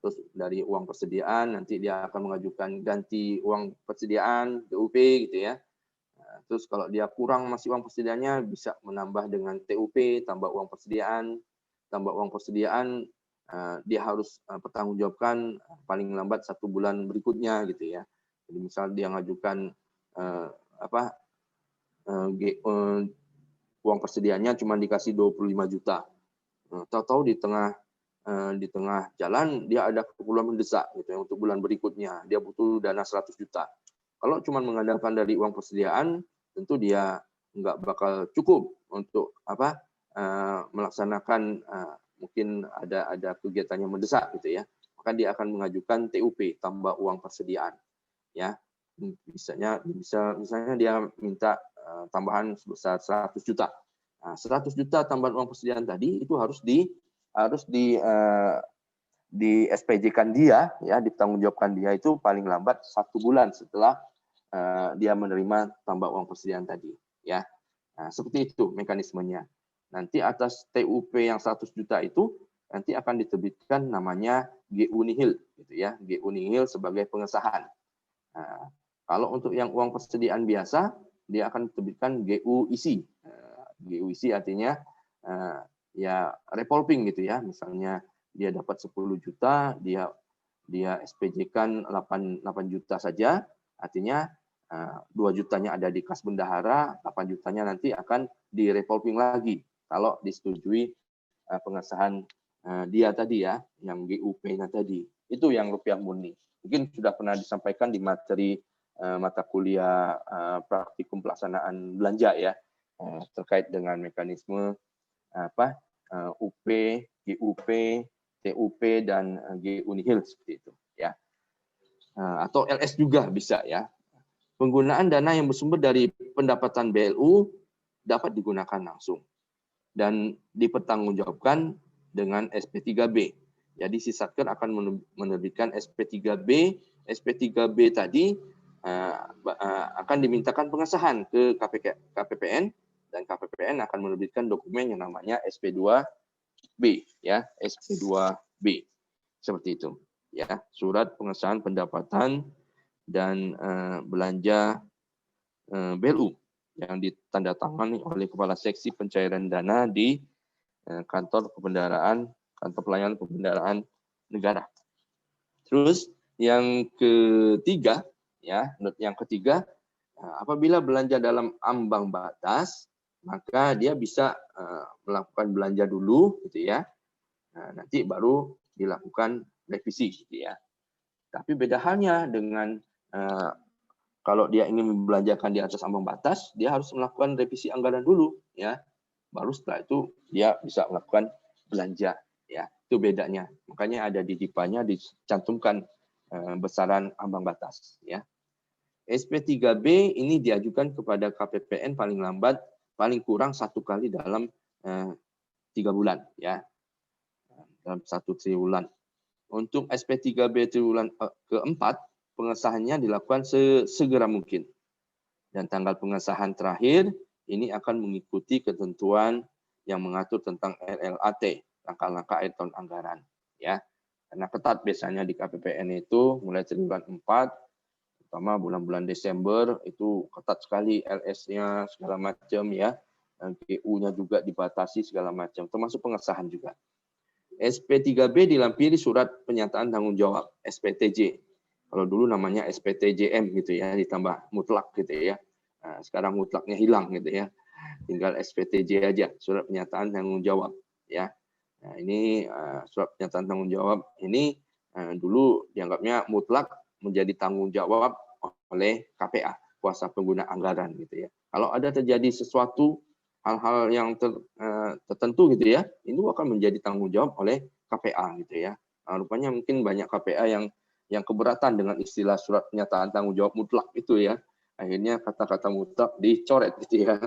terus dari uang persediaan nanti dia akan mengajukan ganti uang persediaan, GUP gitu ya. Terus kalau dia kurang masih uang persediaannya bisa menambah dengan TUP, tambah uang persediaan, dia harus pertanggungjawabkan paling lambat 1 bulan berikutnya gitu ya. Jadi misal dia mengajukan uang persediaannya cuma dikasih 25 juta. Tahu-tahu di tengah jalan dia ada keperluan mendesak gitu ya, untuk bulan berikutnya dia butuh dana 100 juta. Kalau cuma mengandalkan dari uang persediaan, tentu dia nggak bakal cukup untuk melaksanakan mungkin ada kegiatan yang mendesak gitu ya. Maka dia akan mengajukan TUP, tambah uang persediaan. Ya, misalnya dia minta tambahan sebesar 100 juta. Nah, 100 juta tambahan uang persediaan tadi itu harus di SPJ-kan dia, ya, ditanggungjawabkan dia itu paling lambat 1 bulan setelah dia menerima tambah uang persediaan tadi, ya. Nah, seperti itu mekanismenya. Nanti atas TUP yang 100 juta itu nanti akan diterbitkan namanya GU nihil, gitu ya, GU nihil sebagai pengesahan. Nah, kalau untuk yang uang persediaan biasa, dia akan diterbitkan GU isi. GU isi artinya ya revolving gitu ya. Misalnya dia dapat 10 juta, dia SPJ-kan 8 juta saja, artinya 2 jutanya ada di kas bendahara, 8 jutanya nanti akan di revolving lagi kalau disetujui pengesahan dia tadi ya, yang GUP-nya tadi. Itu yang rupiah murni. Mungkin sudah pernah disampaikan di materi mata kuliah praktikum pelaksanaan belanja ya, terkait dengan mekanisme UP, GUP, TUP dan GU nihil seperti itu ya. Atau LS juga bisa ya. Penggunaan dana yang bersumber dari pendapatan BLU dapat digunakan langsung dan dipertanggungjawabkan dengan SP3B. Jadi si Satker akan menerbitkan SP3B. SP3B tadi akan dimintakan pengesahan ke KPPN dan KPPN akan menerbitkan dokumen yang namanya SP2B ya, SP2B. Seperti itu ya, surat pengesahan pendapatan dan belanja BLU yang ditandatangani oleh Kepala Seksi Pencairan Dana di kantor pelayanan pembendaraan negara. Terus yang ketiga ya, apabila belanja dalam ambang batas, maka dia bisa melakukan belanja dulu gitu ya. Nanti baru dilakukan revisi gitu ya. Tapi beda halnya dengan kalau dia ingin membelanjakan di atas ambang batas, dia harus melakukan revisi anggaran dulu ya. Baru setelah itu dia bisa melakukan belanja ya. Itu bedanya. Makanya ada di DIPA-nya dicantumkan besaran ambang batas ya. SP3B ini diajukan kepada KPPN paling lambat paling kurang 1 kali dalam 3 bulan ya. Dalam 1 triwulan. Untuk SP3B triwulan keempat, pengesahannya dilakukan sesegera mungkin. Dan tanggal pengesahan terakhir ini akan mengikuti ketentuan yang mengatur tentang RLAT, langkah-langkah akhir tahun anggaran. Ya, karena ketat biasanya di KPPN itu mulai triwulan 4, terutama bulan-bulan Desember itu ketat sekali LS-nya segala macam ya, GU-nya juga dibatasi segala macam, termasuk pengesahan juga. SP3B dilampiri surat pernyataan tanggung jawab SPTJ. Kalau dulu namanya SPTJM gitu ya, ditambah mutlak gitu ya. Nah, sekarang mutlaknya hilang gitu ya. Tinggal SPTJ aja, surat pernyataan tanggung jawab ya. Nah, ini surat pernyataan tanggung jawab ini dulu dianggapnya mutlak menjadi tanggung jawab oleh KPA, kuasa pengguna anggaran gitu ya. Kalau ada terjadi sesuatu hal-hal yang tertentu gitu ya, ini akan menjadi tanggung jawab oleh KPA gitu ya. Rupanya mungkin banyak KPA yang keberatan dengan istilah surat pernyataan tanggung jawab mutlak itu ya. Akhirnya kata-kata mutlak dicoret gitu ya.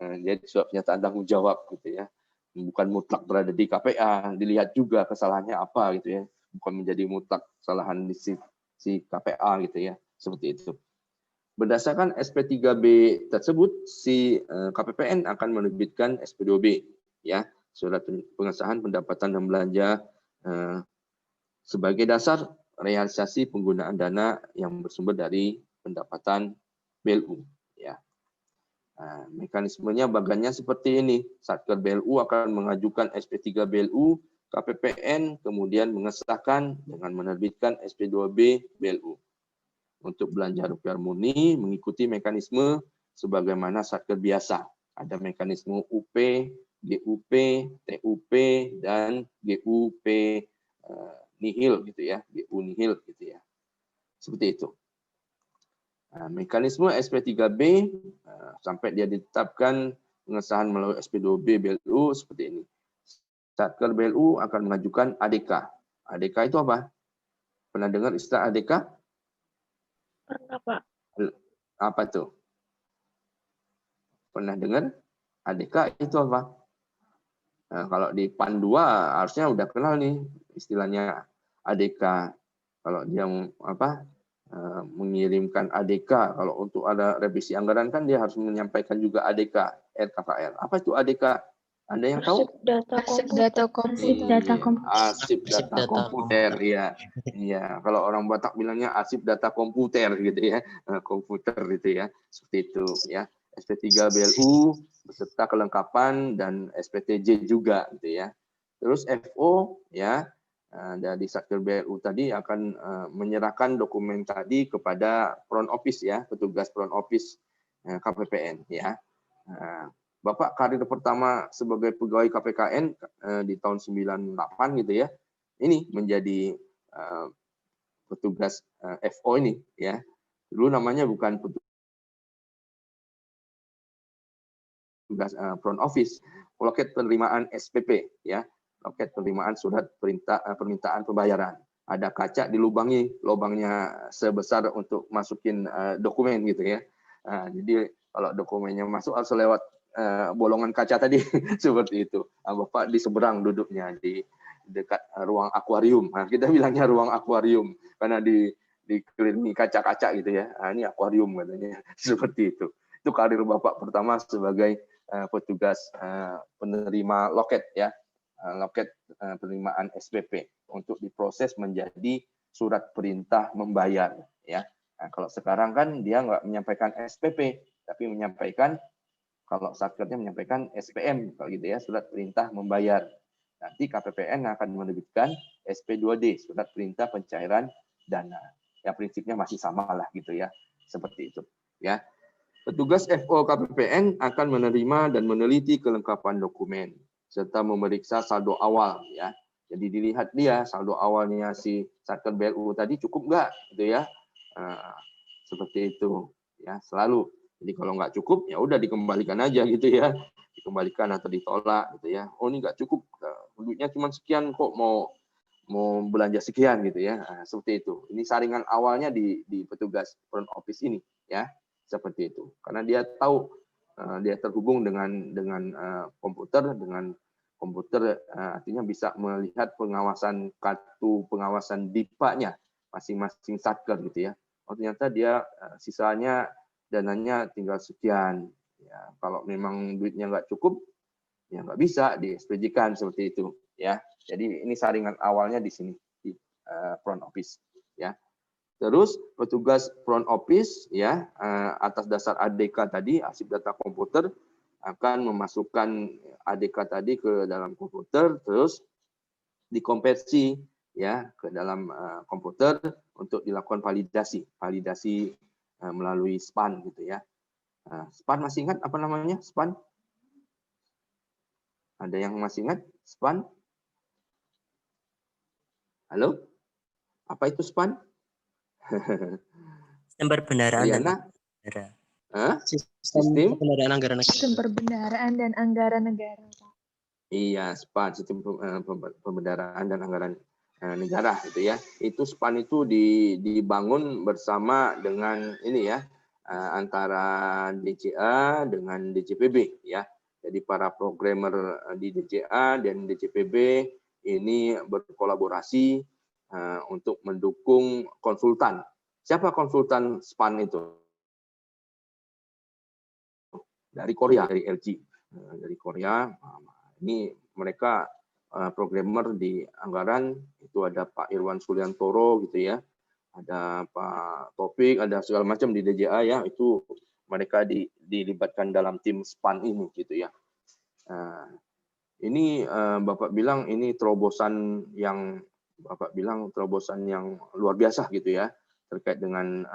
Jadi surat pernyataan tanggung jawab gitu ya. bukan mutlak berada di KPA, dilihat juga kesalahannya apa gitu ya, bukan menjadi mutlak kesalahan di si KPA gitu ya, seperti itu. Berdasarkan SP3B tersebut, si KPPN akan menerbitkan SP2B, ya, surat pengesahan pendapatan dan belanja sebagai dasar realisasi penggunaan dana yang bersumber dari pendapatan BLU. Ya. Nah, mekanismenya bagannya seperti ini. Satker BLU akan mengajukan SP3 BLU, KPPN kemudian mengesahkan dengan menerbitkan SP2B BLU. Untuk belanja rupiah murni mengikuti mekanisme sebagaimana Satker biasa. Ada mekanisme UP, GUP, TUP, dan GUP nihil gitu ya, GU nihil gitu ya. Seperti itu. Nah, mekanisme SP3B sampai dia ditetapkan pengesahan melalui SP2B BLU seperti ini. Satker BLU akan mengajukan ADK. ADK itu apa? Pernah dengar istilah ADK? Pernah, Pak. Apa tuh? Pernah dengar? ADK itu apa? Nah, kalau di PAN 2 harusnya udah kenal nih istilahnya ADK. Kalau dia mengirimkan ADK, kalau untuk ada revisi anggaran kan dia harus menyampaikan juga ADK, RKKR. Apa itu ADK? Ada yang tahu? Arsip data komputer. Arsip data komputer, ya. Iya, kalau orang Batak bilangnya arsip data komputer gitu ya, komputer gitu ya, seperti itu ya. SP3 BLU beserta kelengkapan dan SPTJ juga gitu ya. Terus FO ya, dari Satker BLU tadi akan menyerahkan dokumen tadi kepada front office ya, petugas front office KPPN ya. Bapak karir pertama sebagai pegawai KPKN di tahun 98 gitu ya. Ini menjadi petugas FO ini ya. Dulu namanya bukan petugas front office, loket penerimaan SPP ya. Loket penerimaan surat permintaan pembayaran. Ada kaca dilubangi, lubangnya sebesar untuk masukin dokumen gitu ya. Jadi kalau dokumennya masuk harus lewat bolongan kaca tadi seperti itu. Bapak di seberang duduknya di dekat ruang akuarium. Nah, kita bilangnya ruang akuarium karena dikelilingi kaca-kaca gitu ya. Ini akuarium katanya seperti itu. Itu karir Bapak pertama sebagai petugas penerima loket ya. Loket penerimaan SPP untuk diproses menjadi surat perintah membayar ya. Nah, kalau sekarang kan dia nggak menyampaikan SPP tapi menyampaikan, kalau Satkernya menyampaikan SPM kalau gitu ya, surat perintah membayar. Nanti KPPN akan menerbitkan SP2D, surat perintah pencairan dana. Ya prinsipnya masih sama lah gitu ya, seperti itu ya. Petugas FO KPPN akan menerima dan meneliti kelengkapan dokumen serta memeriksa saldo awal ya. Jadi dilihat dia saldo awalnya si Satker BLU tadi cukup nggak gitu ya. Seperti itu ya, selalu. Jadi kalau nggak cukup ya udah dikembalikan aja gitu ya, dikembalikan atau ditolak gitu ya. Oh ini nggak cukup, duitnya cuma sekian kok mau belanja sekian gitu ya. Seperti itu. Ini saringan awalnya di petugas front office ini ya, seperti itu. Karena dia tahu dia terhubung dengan komputer, artinya bisa melihat pengawasan kartu pengawasan DIPA-nya masing-masing satker gitu ya. Oh ternyata dia sisanya dananya tinggal sekian. Ya, kalau memang duitnya nggak cukup, ya nggak bisa di-SPJ-kan seperti itu. Ya, jadi ini saringan awalnya di sini di front office. Ya, terus petugas front office ya atas dasar ADK tadi, arsip data komputer, akan memasukkan ADK tadi ke dalam komputer, terus dikonversi ya ke dalam komputer untuk dilakukan validasi melalui SPAN gitu ya. SPAN masih ingat apa namanya SPAN? Ada yang masih ingat SPAN? Halo? Apa itu SPAN? Sistem perbendaharaan dan negara. Sistem perbendaharaan anggaran negara. Sistem perbendaharaan dan anggaran negara, Pak. Iya, SPAN, sistem pembendaharaan dan anggaran negara gitu ya. Itu SPAN itu dibangun bersama dengan ini ya, antara DCA dengan DCPB ya. Jadi para programmer di DJA dan DJPB ini berkolaborasi untuk mendukung konsultan. Siapa konsultan SPAN itu? Dari Korea, dari LG. Dari Korea, ini mereka programmer di anggaran, itu ada Pak Irwan Suliantoro gitu ya, ada Pak Topik, ada segala macam di DJA ya, itu mereka dilibatkan dalam tim SPAN ini gitu ya. Ini Bapak bilang ini terobosan yang luar biasa gitu ya, terkait dengan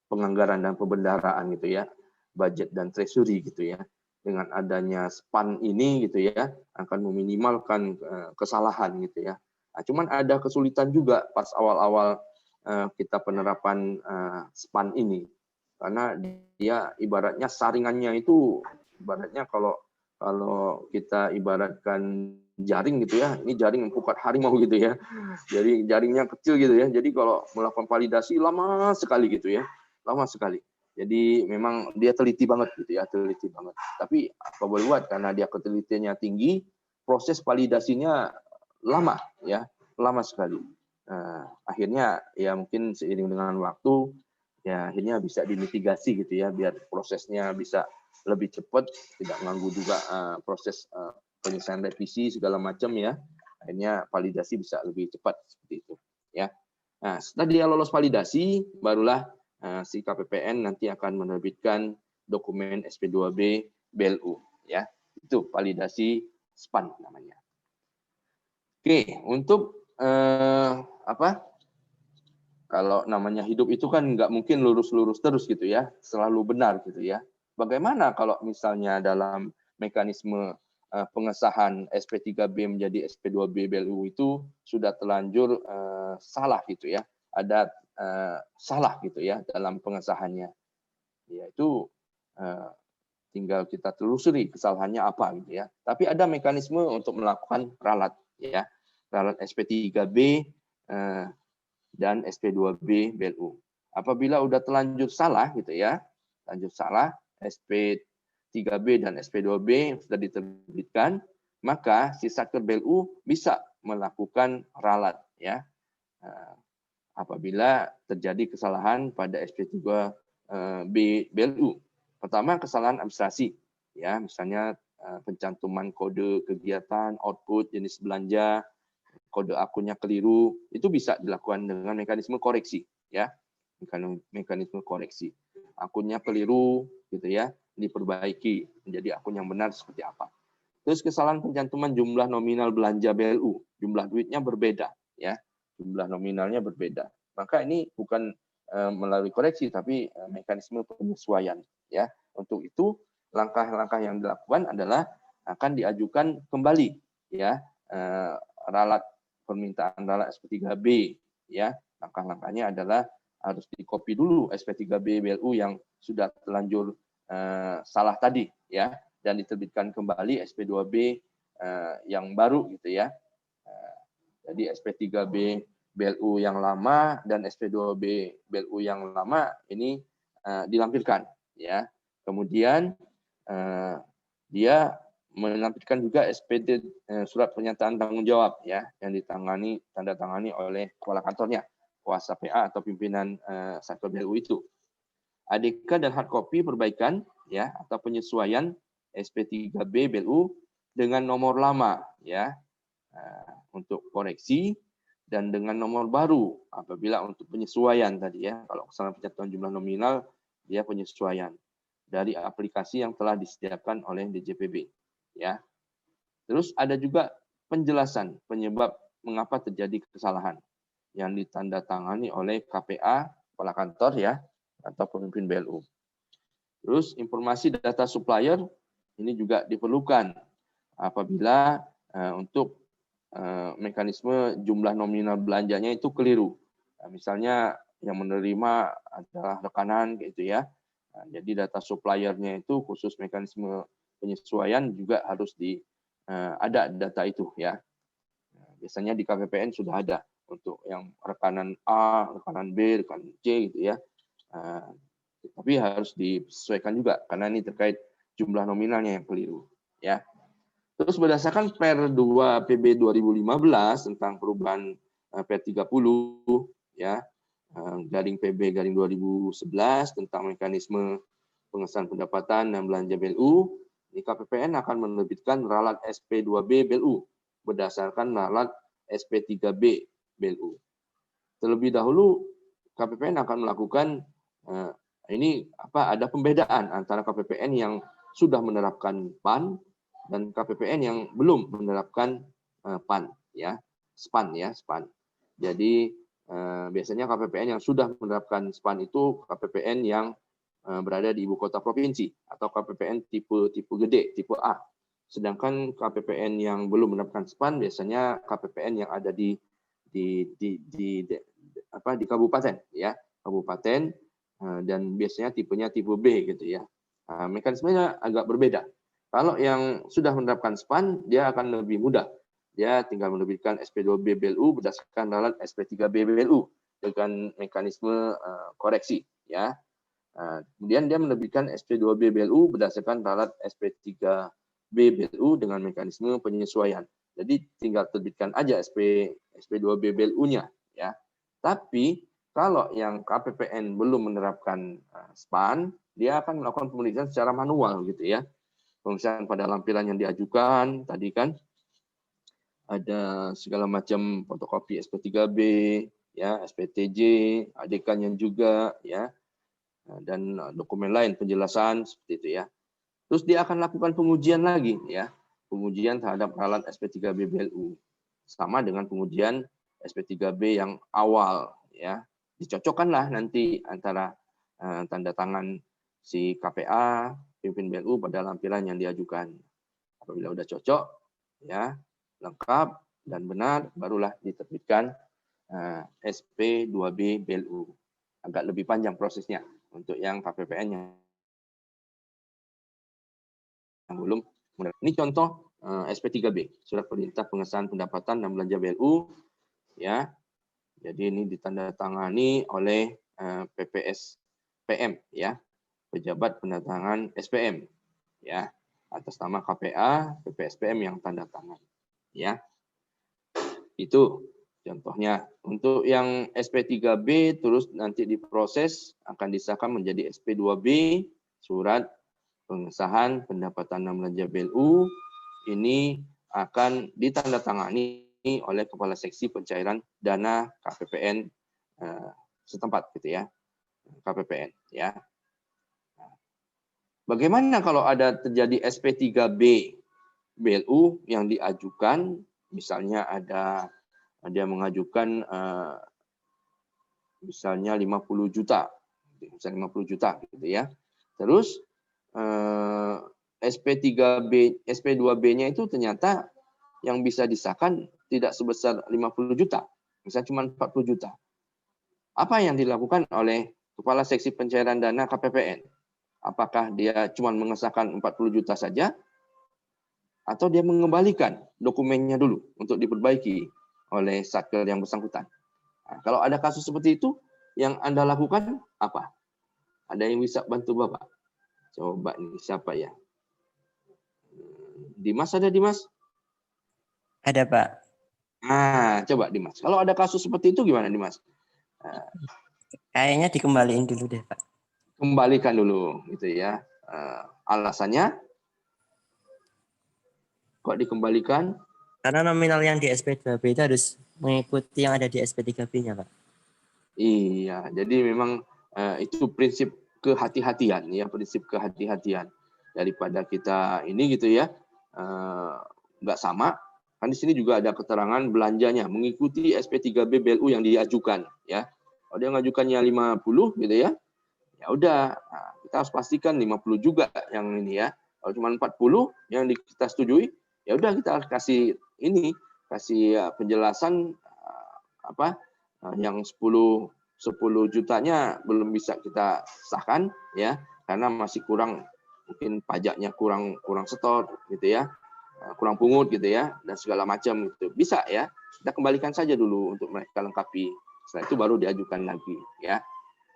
penganggaran dan pembendaraan gitu ya, budget dan treasury gitu ya. Dengan adanya SPAN ini gitu ya, akan meminimalkan kesalahan gitu ya. Nah, cuman ada kesulitan juga pas awal-awal kita penerapan SPAN ini, karena dia ibaratnya saringannya itu, ibaratnya kalau kita ibaratkan jaring gitu ya, ini jaring pukat harimau gitu ya, jadi jaringnya kecil gitu ya, jadi kalau melakukan validasi lama sekali gitu ya, lama sekali. Jadi memang dia teliti banget gitu ya, teliti banget. Tapi apa boleh buat, karena dia ketelitiannya tinggi, proses validasinya lama ya, lama sekali. Akhirnya ya mungkin seiring dengan waktu ya akhirnya bisa dimitigasi gitu ya, biar prosesnya bisa lebih cepat, tidak mengganggu juga proses penyelesaian revisi segala macam ya. Akhirnya validasi bisa lebih cepat seperti itu ya. Nah, setelah dia lolos validasi, barulah si KPPN nanti akan menerbitkan dokumen SP2B BLU ya. Itu validasi SPAN namanya. Oke, untuk kalau namanya hidup itu kan nggak mungkin lurus-lurus terus gitu ya, selalu benar gitu ya. Bagaimana kalau misalnya dalam mekanisme pengesahan SP3B menjadi SP2B BLU itu sudah terlanjur salah gitu ya, ada salah gitu ya dalam pengesahannya, yaitu tinggal kita telusuri kesalahannya apa gitu ya. Tapi ada mekanisme untuk melakukan ralat ya, ralat SP3B dan SP2B BLU. Apabila udah terlanjur salah gitu ya, lanjut salah, SP3B dan SP2B sudah diterbitkan, maka si Satker BLU bisa melakukan ralat ya. Apabila terjadi kesalahan pada SP3B BLU. Pertama, kesalahan administrasi ya, misalnya pencantuman kode kegiatan, output, jenis belanja, kode akunnya keliru, itu bisa dilakukan dengan mekanisme koreksi ya, mekanisme koreksi. Akunnya keliru gitu ya, diperbaiki menjadi akun yang benar seperti apa. Terus kesalahan pencantuman jumlah nominal belanja BLU, jumlah duitnya berbeda ya, jumlah nominalnya berbeda. Maka ini bukan melalui koreksi tapi mekanisme penyesuaian ya. Untuk itu langkah-langkah yang dilakukan adalah akan diajukan kembali ya ralat, permintaan ralat SP3B ya. Langkah-langkahnya adalah harus dikopi dulu SP3B BLU yang sudah terlanjur salah tadi ya, dan diterbitkan kembali SP2B yang baru gitu ya. Jadi SP3B BLU yang lama dan SP2B BLU yang lama ini dilampirkan ya. Kemudian dia menampilkan juga SPD surat pernyataan tanggung jawab ya, yang tanda tangani oleh kepala kantornya, kuasa PA atau pimpinan Satker BLU itu. ADK dan hard copy perbaikan ya atau penyesuaian SP3B BLU dengan nomor lama ya untuk koreksi, dan dengan nomor baru apabila untuk penyesuaian tadi ya. Kalau kesalahan pencatuan jumlah nominal dia penyesuaian dari aplikasi yang telah disediakan oleh DJPB ya. Terus ada juga penjelasan penyebab mengapa terjadi kesalahan yang ditandatangani oleh KPA, kepala kantor ya, atau pemimpin BLU. Terus informasi data supplier ini juga diperlukan apabila untuk mekanisme jumlah nominal belanjanya itu keliru. Misalnya yang menerima adalah rekanan gitu ya. Jadi data suppliernya itu khusus mekanisme penyesuaian juga harus ada data itu ya. Biasanya di KPPN sudah ada untuk yang rekanan A, rekanan B, rekanan C gitu ya. Tapi harus disesuaikan juga karena ini terkait jumlah nominalnya yang keliru, ya. Terus berdasarkan Per 2 PB 2015 tentang perubahan Per 30, ya, garing PB garing 2011 tentang mekanisme pengesahan pendapatan dan belanja BLU, KPPN akan menerbitkan ralat SP2B BLU berdasarkan ralat SP3B BLU. Terlebih dahulu KPPN akan melakukan ada pembedaan antara KPPN yang sudah menerapkan PAN dan KPPN yang belum menerapkan PAN, ya, SPAN, ya, SPAN. Jadi biasanya KPPN yang sudah menerapkan SPAN itu KPPN yang berada di ibu kota provinsi atau KPPN tipe gede, tipe A. Sedangkan KPPN yang belum menerapkan SPAN biasanya KPPN yang ada di kabupaten, ya, kabupaten, dan biasanya tipenya tipe B gitu ya. Mekanismenya agak berbeda. Kalau yang sudah menerapkan SPAN, dia akan lebih mudah. Dia tinggal menerbitkan SP2B BLU berdasarkan ralat SP3B BLU dengan mekanisme koreksi, ya. Kemudian dia menerbitkan SP2B BLU berdasarkan ralat SP3B BLU dengan mekanisme penyesuaian. Jadi tinggal terbitkan aja SP2B BLU-nya, ya. Tapi kalau yang KPPN belum menerapkan SPAN, dia akan melakukan pemeriksaan secara manual gitu ya. Pemeriksaan pada lampiran yang diajukan tadi kan ada segala macam fotokopi SP3B, ya, SPTJ, ADK-nya juga, ya, dan dokumen lain penjelasan seperti itu ya. Terus dia akan lakukan pengujian lagi, ya, pengujian terhadap ralat SP3B BLU sama dengan pengujian SP3B yang awal, ya. Dicocokkanlah nanti antara tanda tangan si KPA, pimpin BLU pada lampiran yang diajukan. Apabila sudah cocok, ya, lengkap dan benar, barulah diterbitkan SP2B BLU. Agak lebih panjang prosesnya untuk yang KPPN yang belum. Ini contoh SP3B, Surat Perintah Pengesahan Pendapatan dan Belanja BLU, ya. Jadi ini ditandatangani oleh PPS PM, ya, pejabat penandatangan SPM, ya, atas nama KPA, PPSPM yang tanda tangan, ya. Itu contohnya. Untuk yang SP3B terus nanti diproses akan disahkan menjadi SP2B, surat pengesahan pendapatan dan belanja BLU. Ini akan ditandatangani oleh Kepala Seksi Pencairan Dana KPPN setempat gitu ya. KPPN, ya. Bagaimana kalau ada terjadi SP3B BLU yang diajukan, misalnya dia mengajukan misalnya 50 juta, misalnya 50 juta gitu ya. Terus SP2B-nya itu ternyata yang bisa disahkan tidak sebesar 50 juta, misalnya cuma 40 juta. Apa yang dilakukan oleh Kepala Seksi Pencairan Dana KPPN? Apakah dia cuma mengesahkan 40 juta saja? Atau dia mengembalikan dokumennya dulu untuk diperbaiki oleh Satker yang bersangkutan? Nah, kalau ada kasus seperti itu, yang Anda lakukan apa? Ada yang bisa bantu Bapak? Coba nih, siapa ya? Dimas ada, Dimas? Ada, Pak. Coba Dimas. Kalau ada kasus seperti itu gimana, Dimas? Kayaknya dikembaliin dulu deh, Pak. Kembalikan dulu, gitu ya. Alasannya? Kok dikembalikan? Karena nominal yang di SP2B itu harus mengikuti yang ada di SP3B-nya, Pak. Iya, jadi memang itu prinsip kehati-hatian, ya, prinsip kehati-hatian daripada kita ini gitu ya, nggak sama. Kan di sini juga ada keterangan belanjanya mengikuti SP3B BLU yang diajukan, ya. Kalau dia ngajukannya 50 gitu ya, ya udah, kita harus pastikan 50 juga yang ini ya. Kalau cuma 40 yang kita setujui, ya udah kita kasih ini, kasih penjelasan yang 10 jutanya belum bisa kita sahkan ya, karena masih kurang, mungkin pajaknya kurang setor gitu ya, kurang pungut gitu ya, dan segala macam gitu. Bisa ya, kita kembalikan saja dulu untuk mereka lengkapi. Setelah itu baru diajukan lagi ya.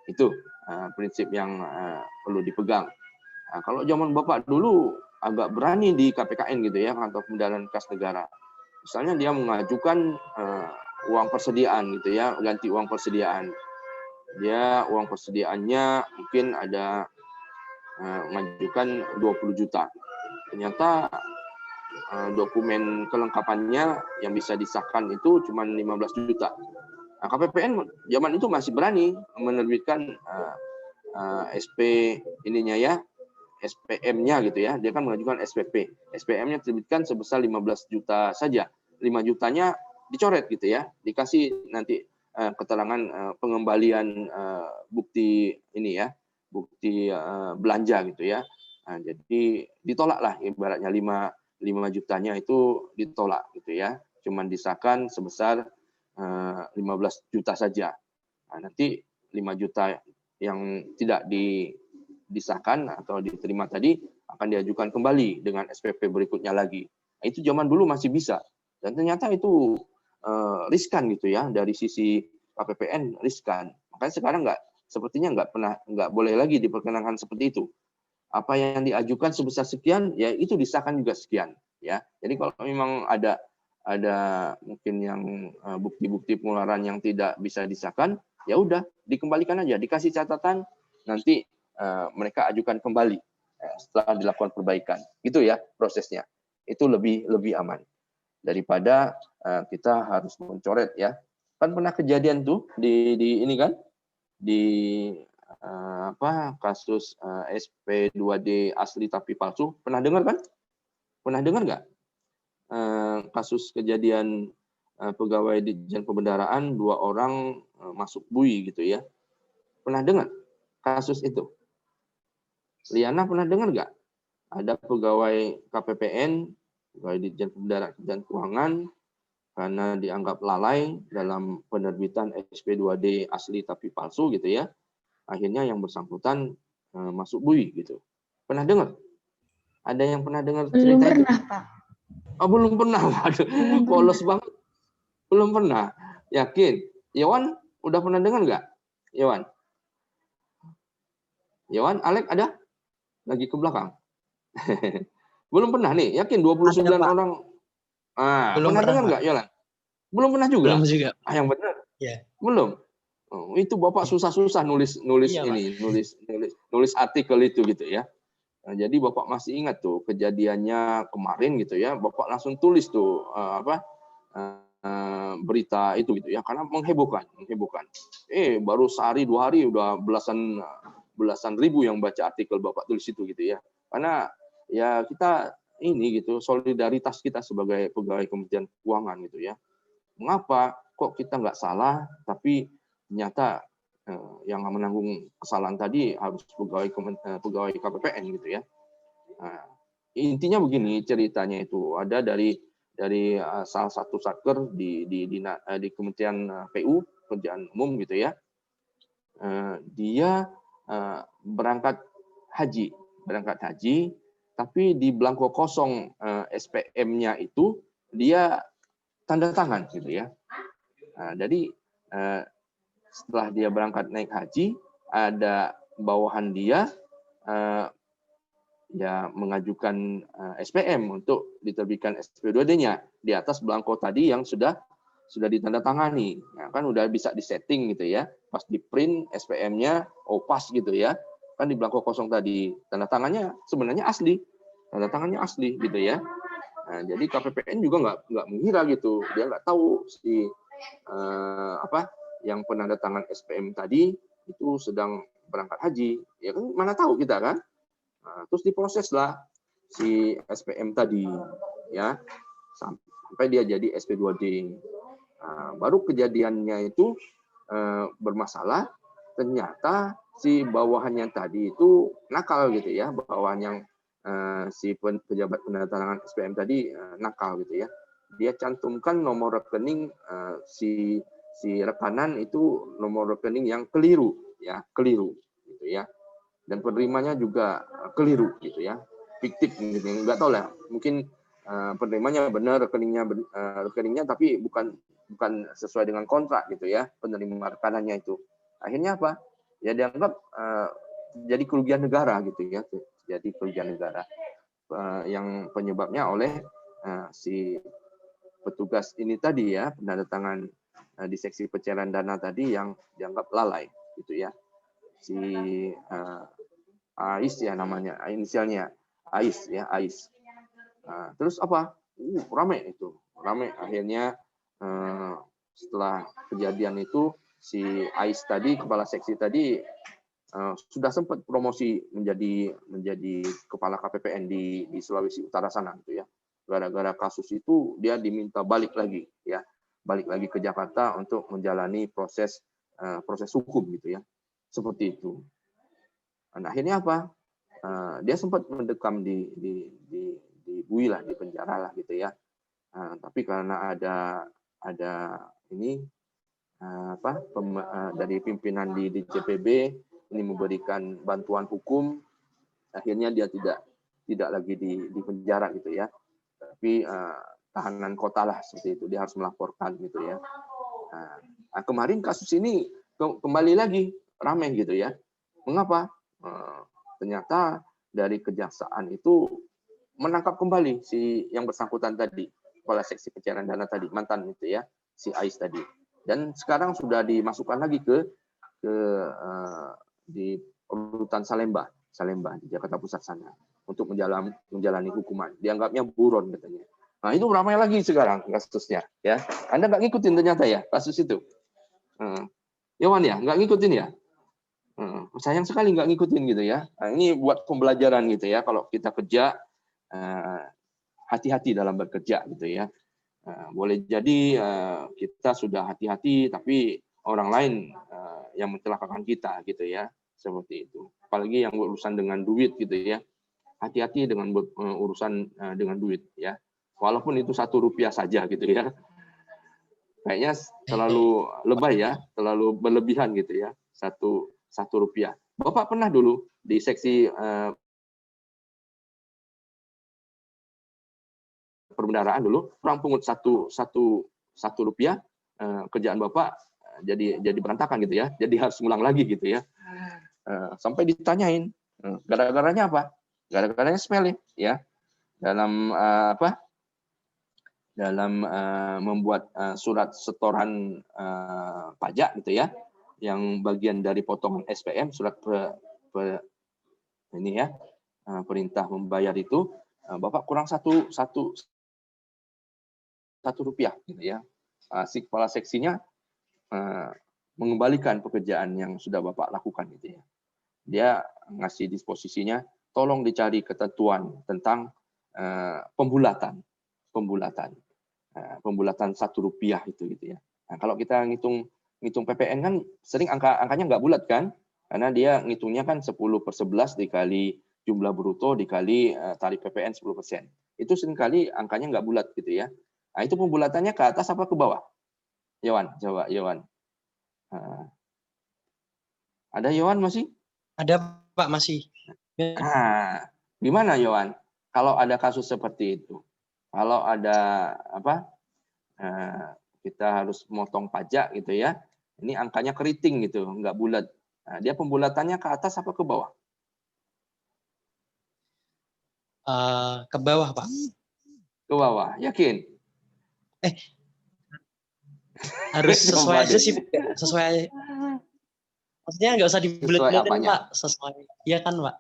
Itu prinsip yang perlu dipegang. Nah, kalau zaman Bapak dulu agak berani di KPKN gitu ya, Kantor Pembenaran Kas Negara. Misalnya dia mengajukan uang persediaan gitu ya, ganti uang persediaan. Dia uang persediaannya mungkin ada mengajukan 20 juta. Ternyata dokumen kelengkapannya yang bisa disahkan itu cuma 15 juta. Nah, KPPN zaman itu masih berani menerbitkan SP ininya ya, SPM-nya gitu ya. Dia kan mengajukan SPP. SPM-nya terbitkan sebesar 15 juta saja. 5 jutanya dicoret gitu ya. Dikasih nanti keterangan pengembalian bukti ini ya, bukti belanja gitu ya. Nah, jadi ditolak lah ibaratnya 5 jutanya itu ditolak gitu ya. Cuman disahkan sebesar 15 juta saja. Nah, nanti 5 juta yang tidak disahkan atau diterima tadi akan diajukan kembali dengan SPP berikutnya lagi. Nah, itu zaman dulu masih bisa. Dan ternyata itu riskan gitu ya, dari sisi KPPN riskan. Makanya sekarang sepertinya nggak boleh lagi diperkenankan seperti itu. Apa yang diajukan sebesar sekian, ya itu disahkan juga sekian. Ya, jadi kalau memang ada mungkin yang bukti-bukti pengeluaran yang tidak bisa disahkan, ya udah dikembalikan aja, dikasih catatan, nanti mereka ajukan kembali setelah dilakukan perbaikan. Itu ya prosesnya. Itu lebih aman daripada kita harus mencoret ya. Kan pernah kejadian tuh di ini kan di kasus SP2D asli tapi palsu. Pernah dengar kan? Pernah dengar nggak? Kasus kejadian pegawai Ditjen Pembendaraan 2 orang masuk bui gitu ya. Pernah dengar kasus itu? Liana pernah dengar nggak? Ada pegawai KPPN, pegawai Ditjen Pembendaraan dan Keuangan, karena dianggap lalai dalam penerbitan SP2D asli tapi palsu gitu ya. Akhirnya yang bersangkutan masuk bui gitu. Pernah dengar? Ada yang pernah dengar cerita Belum itu? pernah, Pak. Oh, belum pernah. Waduh, polos banget. Belum pernah. Yakin? Yawan, udah pernah dengar nggak? Yawan? Yawan, Alek ada? Lagi ke belakang. Belum pernah nih, yakin 29 Ada, Pak. orang. Belum Pernah dengar Pak. nggak, Yolan? Belum pernah juga? Belum juga. Yang benar. Ya. Belum. Oh, itu Bapak susah-susah nulis Iya, ini, nulis artikel itu gitu ya. Nah, jadi Bapak masih ingat tuh kejadiannya kemarin gitu ya. Bapak langsung tulis tuh berita itu gitu ya, karena menghebohkan. Baru sehari 2 hari udah belasan ribu yang baca artikel Bapak tulis itu gitu ya. Karena ya kita ini gitu, solidaritas kita sebagai pegawai Kementerian Keuangan gitu ya. Mengapa kok kita nggak salah, tapi ternyata yang menanggung kesalahan tadi harus pegawai KPPN gitu ya. Nah, intinya begini ceritanya itu, ada dari salah satu satker di Kementerian PU, Pekerjaan Umum gitu ya. Dia berangkat haji, tapi di belangko kosong SPM-nya itu dia tanda tangan gitu ya. Nah, jadi setelah dia berangkat naik haji, ada bawahan dia ya mengajukan SPM untuk diterbitkan SP2D-nya di atas belangko tadi yang sudah ditandatangani. Nah, kan udah bisa disetting gitu ya. Pas di print SPM-nya pas gitu ya. Kan di belangko kosong tadi tanda tangannya sebenarnya asli. Tanda tangannya asli gitu ya. Nah, jadi KPPN juga nggak mengira gitu. Dia nggak tahu si yang penandatangan SPM tadi itu sedang berangkat haji. Ya kan mana tahu kita kan. Nah, terus diproseslah si SPM tadi ya sampai dia jadi SP2D. Nah, baru kejadiannya itu bermasalah, ternyata si bawahannya tadi itu nakal gitu ya, bawahan yang si pejabat penandatangan SPM tadi nakal gitu ya. Dia cantumkan nomor rekening si rekanan itu nomor rekening yang keliru gitu ya. Dan penerimanya juga keliru gitu ya, fiktif gitu, nggak tahu lah, mungkin penerimanya benar, rekeningnya tapi bukan sesuai dengan kontrak gitu ya, penerima rekanannya itu. Akhirnya apa? Ya dianggap jadi kerugian negara gitu ya, terjadi kerugian negara. Yang penyebabnya oleh si petugas ini tadi ya, penandatangan di seksi pencairan dana tadi yang dianggap lalai gitu ya. Si Ais ya namanya, inisialnya Ais ya, Ais. Terus apa? Rame itu, rame. Akhirnya setelah kejadian itu si Ais tadi, kepala seksi tadi sudah sempat promosi menjadi kepala KPPN di Sulawesi Utara sana gitu ya. Gara-gara kasus itu dia diminta balik lagi ya, balik lagi ke Jakarta untuk menjalani proses hukum gitu ya, seperti itu. Nah, akhirnya apa? Dia sempat mendekam di bui lah, di penjara lah gitu ya. Tapi karena ada ini dari pimpinan di DJPB ini memberikan bantuan hukum, akhirnya dia tidak lagi di penjara gitu ya. Tapi tahanan kota lah seperti itu, dia harus melaporkan gitu ya. Kemarin kasus ini kembali lagi ramai gitu ya. Mengapa? Ternyata dari kejaksaan itu menangkap kembali si yang bersangkutan tadi, kepala seksi pencairan dana tadi, mantan itu ya, si Ais tadi. Dan sekarang sudah dimasukkan lagi di rutan Salemba di Jakarta Pusat sana untuk menjalani hukuman. Dianggapnya buron katanya. Nah, itu ramai lagi sekarang kasusnya ya. Anda nggak ngikutin ternyata ya kasus itu. Yawan ya, nggak ngikutin ya. Sayang sekali nggak ngikutin gitu ya. Nah, ini buat pembelajaran gitu ya. Kalau kita kerja, hati-hati dalam bekerja gitu ya. Boleh jadi kita sudah hati-hati, tapi orang lain yang mencelakakan kita gitu ya, seperti itu. Apalagi yang berurusan dengan duit gitu ya. Hati-hati dengan urusan dengan duit ya. Walaupun itu Rp1 saja gitu ya. Kayaknya terlalu lebay ya, terlalu berlebihan gitu ya. Rp1. Bapak pernah dulu di seksi perbendaharaan dulu, orang pungut Rp1 kerjaan Bapak jadi berantakan gitu ya. Jadi harus ngulang lagi gitu ya. Sampai ditanyain, gara-garanya apa? Gara-garanya sepele ya. Dalam dalam membuat surat setoran pajak gitu ya, yang bagian dari potongan SPM, surat ini ya, perintah membayar itu, Bapak kurang Rp1 gitu ya. Si kepala seksinya mengembalikan pekerjaan yang sudah Bapak lakukan gitu ya. Dia ngasih disposisinya, tolong dicari ketentuan tentang pembulatan Rp1 itu gitu ya. Nah, kalau kita ngitung PPN kan sering angkanya nggak bulat kan, karena dia ngitungnya kan 10/11 dikali jumlah bruto dikali tarif PPN 10%. Itu seringkali angkanya nggak bulat gitu ya. Nah, itu pembulatannya ke atas apa ke bawah? Yowan, coba Yowan. Ada Yowan masih? Ada Pak, masih. Gimana Yowan? Kalau ada kasus seperti itu, kalau ada kita harus motong pajak gitu ya, ini angkanya keriting gitu, nggak bulat. Nah, dia pembulatannya ke atas apa ke bawah? Ke bawah Pak. Ke bawah, yakin? Harus sesuai aja sih, sesuai. Maksudnya nggak usah dibulat-bulatin Pak, sesuai. Iya kan Pak?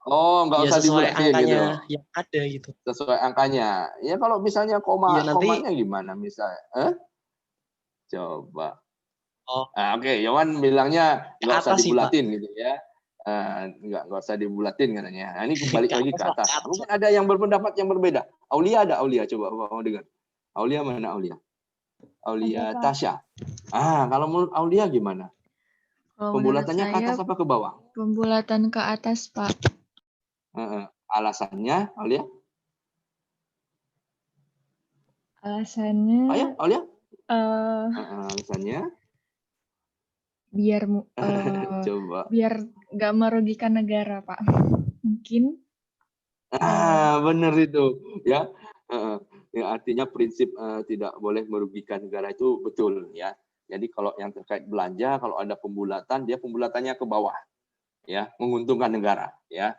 Oh, nggak usah dibulatin gitu. Yang ada gitu. Sesuai angkanya. Ya kalau misalnya komanya gimana misalnya? Coba. Oke, Yowan bilangnya nggak usah dibulatin gitu ya. Nggak usah dibulatin katanya. Nah, ini balik lagi ke atas. Mungkin ada yang berpendapat yang berbeda. Aulia ada Aulia, coba mau dengar. Aulia mana Aulia? Aulia Tasya. Kalau menurut Aulia gimana? Pembulatannya ke atas apa ke bawah? Pembulatan ke atas, Pak. Alasannya, Aulia? Alasannya. Ayo, Aulia? Alasannya? Biar coba. Biar nggak merugikan negara, Pak. Mungkin. Benar itu, ya. Artinya prinsip tidak boleh merugikan negara itu betul, ya. Jadi kalau yang terkait belanja, kalau ada pembulatan, dia pembulatannya ke bawah, ya, menguntungkan negara, ya.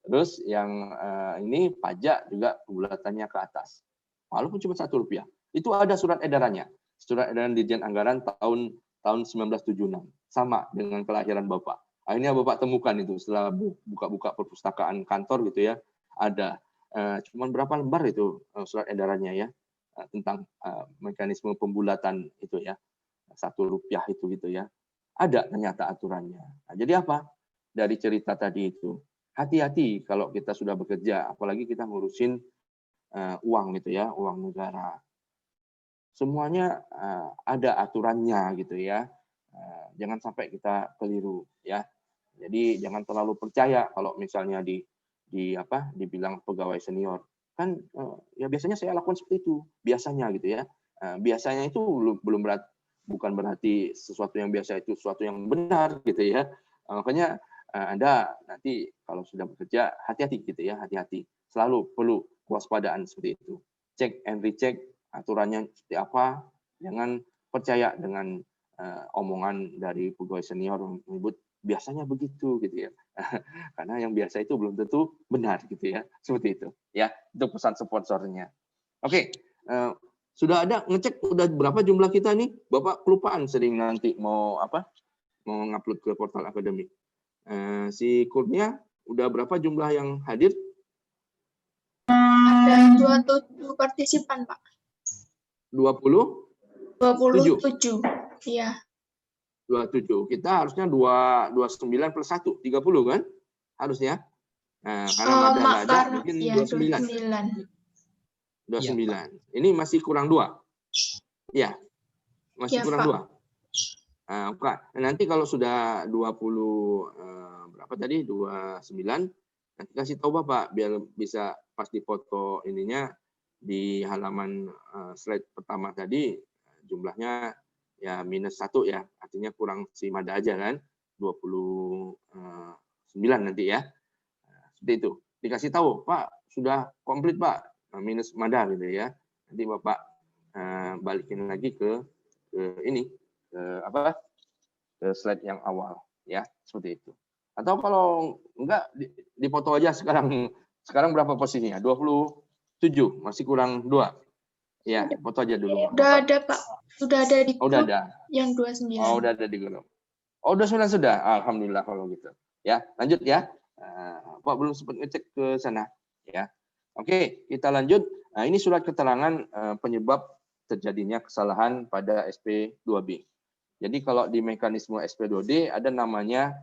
Terus yang ini pajak juga bulatannya ke atas. Walaupun cuma Rp1. Itu ada surat edarannya. Surat edaran Dirjen Anggaran tahun 1976. Sama dengan kelahiran Bapak. Akhirnya Bapak temukan itu setelah buka-buka perpustakaan kantor gitu ya. Ada cuman berapa lembar itu surat edarannya ya, tentang mekanisme pembulatan itu ya. Rp1 itu gitu ya. Ada ternyata aturannya. Nah, jadi apa? Dari cerita tadi itu, hati-hati kalau kita sudah bekerja, apalagi kita ngurusin uang gitu ya, uang negara. Semuanya ada aturannya gitu ya. Jangan sampai kita keliru ya. Jadi jangan terlalu percaya kalau misalnya dibilang pegawai senior. Kan ya biasanya saya lakukan seperti itu, biasanya gitu ya. Biasanya itu bukan berarti sesuatu yang biasa itu sesuatu yang benar gitu ya. Makanya Anda nanti kalau sudah bekerja hati-hati gitu ya, hati-hati. Selalu perlu kewaspadaan seperti itu. Cek and recheck aturannya seperti apa. Jangan percaya dengan omongan dari pegawai senior menyebut biasanya begitu gitu ya. Karena yang biasa itu belum tentu benar gitu ya. Seperti itu ya. Itu pesan sponsornya. Oke, sudah ada ngecek udah berapa jumlah kita nih? Bapak kelupaan sering nanti mau ngupload ke portal akademik. Si Kurnia udah berapa jumlah yang hadir? Ada 27 partisipan, Pak. 27. Iya. 27. Kita harusnya 29 plus 1, 30 kan? Harusnya. Nah, karena Mada nggak ada, mungkin 29. 29. Ini masih kurang 2. Ya, masih Ya, kurang Pak. 2. Oke. Nanti kalau sudah 20 berapa tadi? 29. Nanti kasih tahu Bapak biar bisa pas dipoto ininya di halaman slide pertama tadi jumlahnya ya -1 ya. Artinya kurang si Mada aja kan. 29 nanti ya. Seperti itu. Dikasih tahu, Pak, sudah komplit, Pak. Minus Mada gitu ya. Nanti Bapak balikin lagi ke ini ke slide yang awal ya, seperti itu. Atau kalau enggak dipoto aja sekarang berapa posisinya? 27, masih kurang 2. Ya, foto aja dulu. Udah ada, Pak. Sudah ada di grup. Udah ada. Yang 29. Oh, udah ada di grup. Oh, 29 sudah. Alhamdulillah kalau gitu. Ya, lanjut ya. Pak belum sempat ngecek ke sana ya. Oke, kita lanjut. Nah, ini surat keterangan penyebab terjadinya kesalahan pada SP2B. Jadi kalau di mekanisme SP2D ada namanya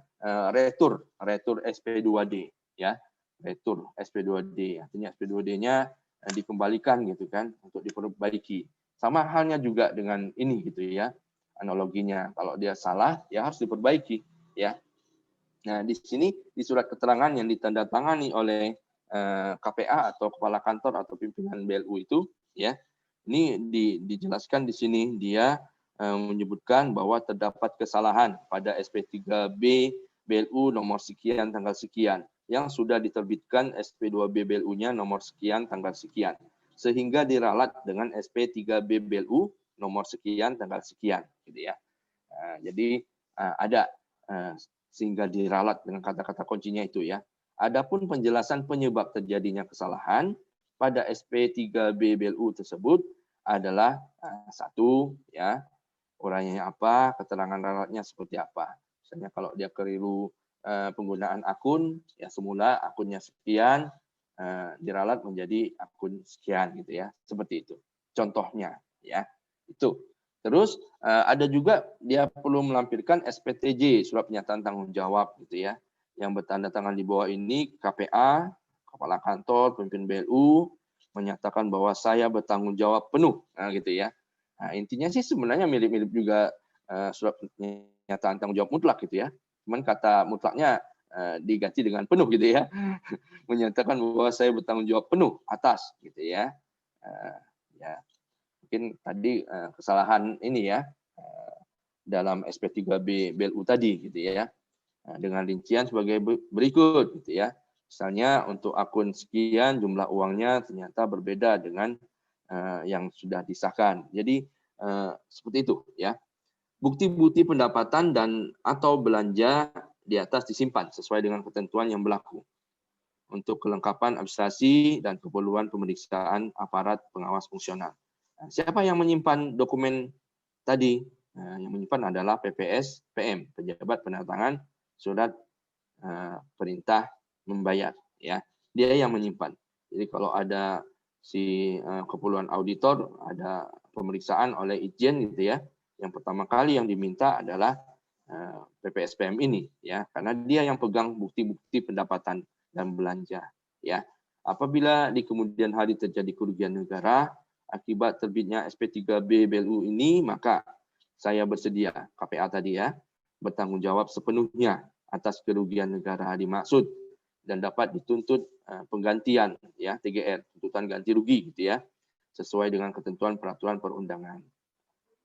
retur SP2D ya. Retur SP2D. Artinya SP2D-nya dikembalikan gitu kan untuk diperbaiki. Sama halnya juga dengan ini gitu ya. Analoginya kalau dia salah ya harus diperbaiki ya. Nah, di sini di surat keterangan yang ditandatangani oleh KPA atau kepala kantor atau pimpinan BLU itu ya. Ini dijelaskan di sini dia menyebutkan bahwa terdapat kesalahan pada SP3B BLU nomor sekian tanggal sekian yang sudah diterbitkan SP2B BLU-nya nomor sekian tanggal sekian sehingga diralat dengan SP3B BLU nomor sekian tanggal sekian gitu ya. Jadi ada sehingga diralat dengan kata-kata kuncinya itu ya. Adapun penjelasan penyebab terjadinya kesalahan pada SP3B BLU tersebut adalah satu ya, uraiannya apa, keterangan ralatnya seperti apa. Misalnya kalau dia keliru penggunaan akun, ya semula akunnya sekian, diralat menjadi akun sekian gitu ya, seperti itu. Contohnya ya, itu. Terus ada juga dia perlu melampirkan SPTJ, surat pernyataan tanggung jawab gitu ya, yang bertanda tangan di bawah ini KPA, kepala kantor, pemimpin BLU menyatakan bahwa saya bertanggung jawab penuh, nah gitu ya. Nah, intinya sih sebenarnya mirip-mirip juga surat pernyataan tanggung jawab mutlak gitu ya. Cuman kata mutlaknya diganti dengan penuh gitu ya. Menyatakan bahwa saya bertanggung jawab penuh atas gitu ya. Ya. Mungkin tadi kesalahan ini ya dalam SP3B BLU tadi gitu ya. Dengan rincian sebagai berikut gitu ya. Misalnya untuk akun sekian jumlah uangnya ternyata berbeda dengan yang sudah disahkan. Jadi seperti itu ya. Bukti-bukti pendapatan dan atau belanja di atas disimpan sesuai dengan ketentuan yang berlaku. untuk kelengkapan administrasi dan keperluan pemeriksaan aparat pengawas fungsional. Siapa yang menyimpan dokumen tadi? Yang menyimpan adalah PPS PM, pejabat peneretangan surat perintah membayar. Ya, dia yang menyimpan. Jadi kalau ada keperluan auditor, ada pemeriksaan oleh Itjen gitu ya. Yang pertama kali yang diminta adalah PPSPM ini ya, karena dia yang pegang bukti-bukti pendapatan dan belanja ya. Apabila di kemudian hari terjadi kerugian negara akibat terbitnya SP3B BLU ini, maka saya bersedia KPA tadi ya bertanggung jawab sepenuhnya atas kerugian negara dimaksud dan dapat dituntut penggantian ya TGR, tuntutan ganti rugi gitu ya, sesuai dengan ketentuan peraturan perundangan.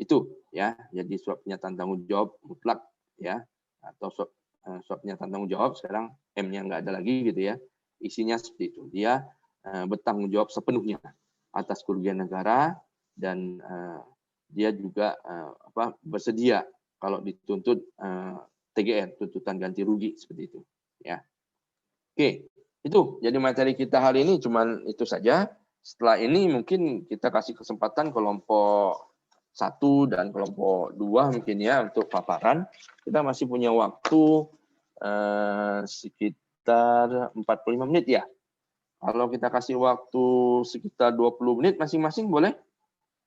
Itu ya, jadi surat pernyataan tanggung jawab mutlak ya, atau surat pernyataan tanggung jawab sekarang M-nya nggak ada lagi gitu ya. Isinya seperti itu. Dia bertanggung jawab sepenuhnya atas kerugian negara dan dia juga bersedia kalau dituntut TGR, tuntutan ganti rugi seperti itu ya. Oke, itu jadi materi kita hari ini cuman itu saja. Setelah ini mungkin kita kasih kesempatan kelompok 1 dan kelompok 2 mungkin ya untuk paparan. Kita masih punya waktu sekitar 45 menit ya. Kalau kita kasih waktu sekitar 20 menit masing-masing boleh?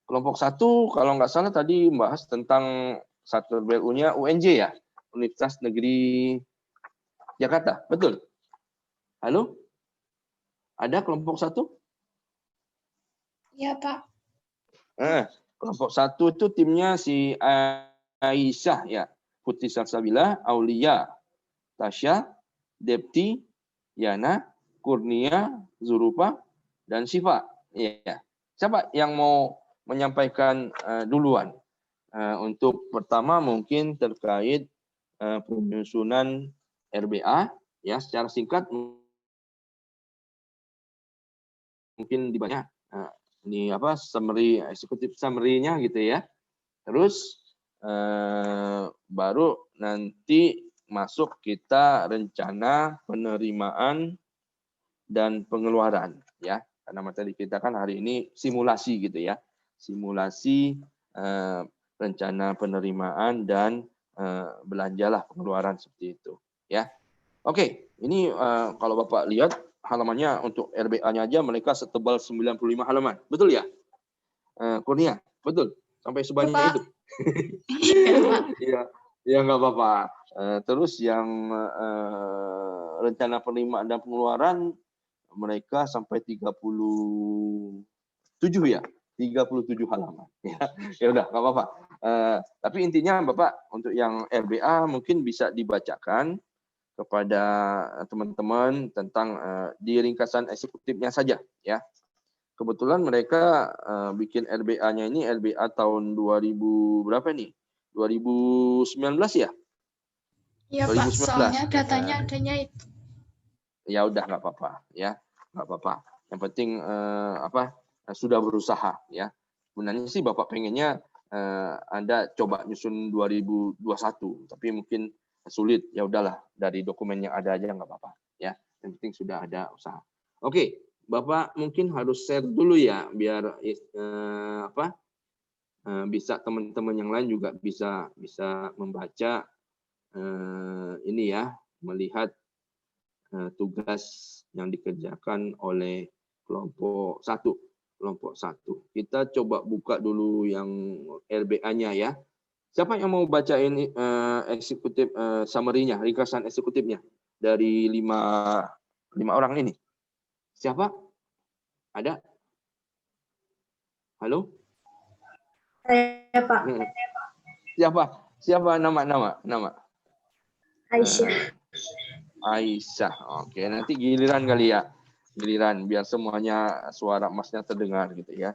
Kelompok 1 kalau nggak salah tadi membahas tentang satu BLU-nya UNJ ya, Universitas Negeri Jakarta, betul? Halo? Ada kelompok 1? Iya, Pak. Kelompok 1 itu timnya si Aisyah ya, Putri Salsabila, Aulia, Tasya, Depti, Yana, Kurnia, Zurupa, dan Syifa. Ya. Siapa yang mau menyampaikan duluan? Untuk pertama mungkin terkait penyusunan RBA ya, secara singkat mungkin dibaca ini summary, eksekutif summary-nya gitu ya. Terus baru nanti masuk kita rencana penerimaan dan pengeluaran ya. Karena materi kita kan hari ini simulasi gitu ya. Simulasi rencana penerimaan dan belanjalah pengeluaran seperti itu ya. Oke, ini kalau Bapak lihat halamannya untuk RBA-nya aja mereka setebal 95 halaman. Betul ya? Kurnia, betul? Sampai sebanyak Pak. itu? Iya, ya nggak apa-apa. Terus yang rencana penerimaan dan pengeluaran mereka sampai 37 ya? 37 halaman. Ya udah, nggak apa-apa. Tapi intinya Bapak untuk yang RBA mungkin bisa dibacakan kepada teman-teman tentang di ringkasan eksekutifnya saja ya. Kebetulan mereka bikin RBA-nya ini RBA tahun 2000 berapa nih? 2019 ya? Iya, Pak. Soalnya datanya adanya itu. Ya udah nggak apa-apa ya. Nggak apa-apa. Yang penting sudah berusaha ya. Sebenarnya sih Bapak pengennya Anda coba nyusun 2021, tapi mungkin sulit, ya udahlah dari dokumen yang ada aja nggak apa-apa ya, yang penting sudah ada usaha. Oke, Bapak mungkin harus share dulu ya biar bisa teman-teman yang lain juga bisa membaca ini ya, melihat tugas yang dikerjakan oleh kelompok 1. Kelompok 1 kita coba buka dulu yang RBA-nya ya. Siapa yang mau bacain eksekutif summary-nya, ringkasan eksekutifnya dari 5 orang ini? Siapa? Ada? Halo? Saya, Pak. Siapa nama? Aisyah. Aisyah. Oke, nanti giliran kali ya. Giliran biar semuanya suara Masnya terdengar gitu ya.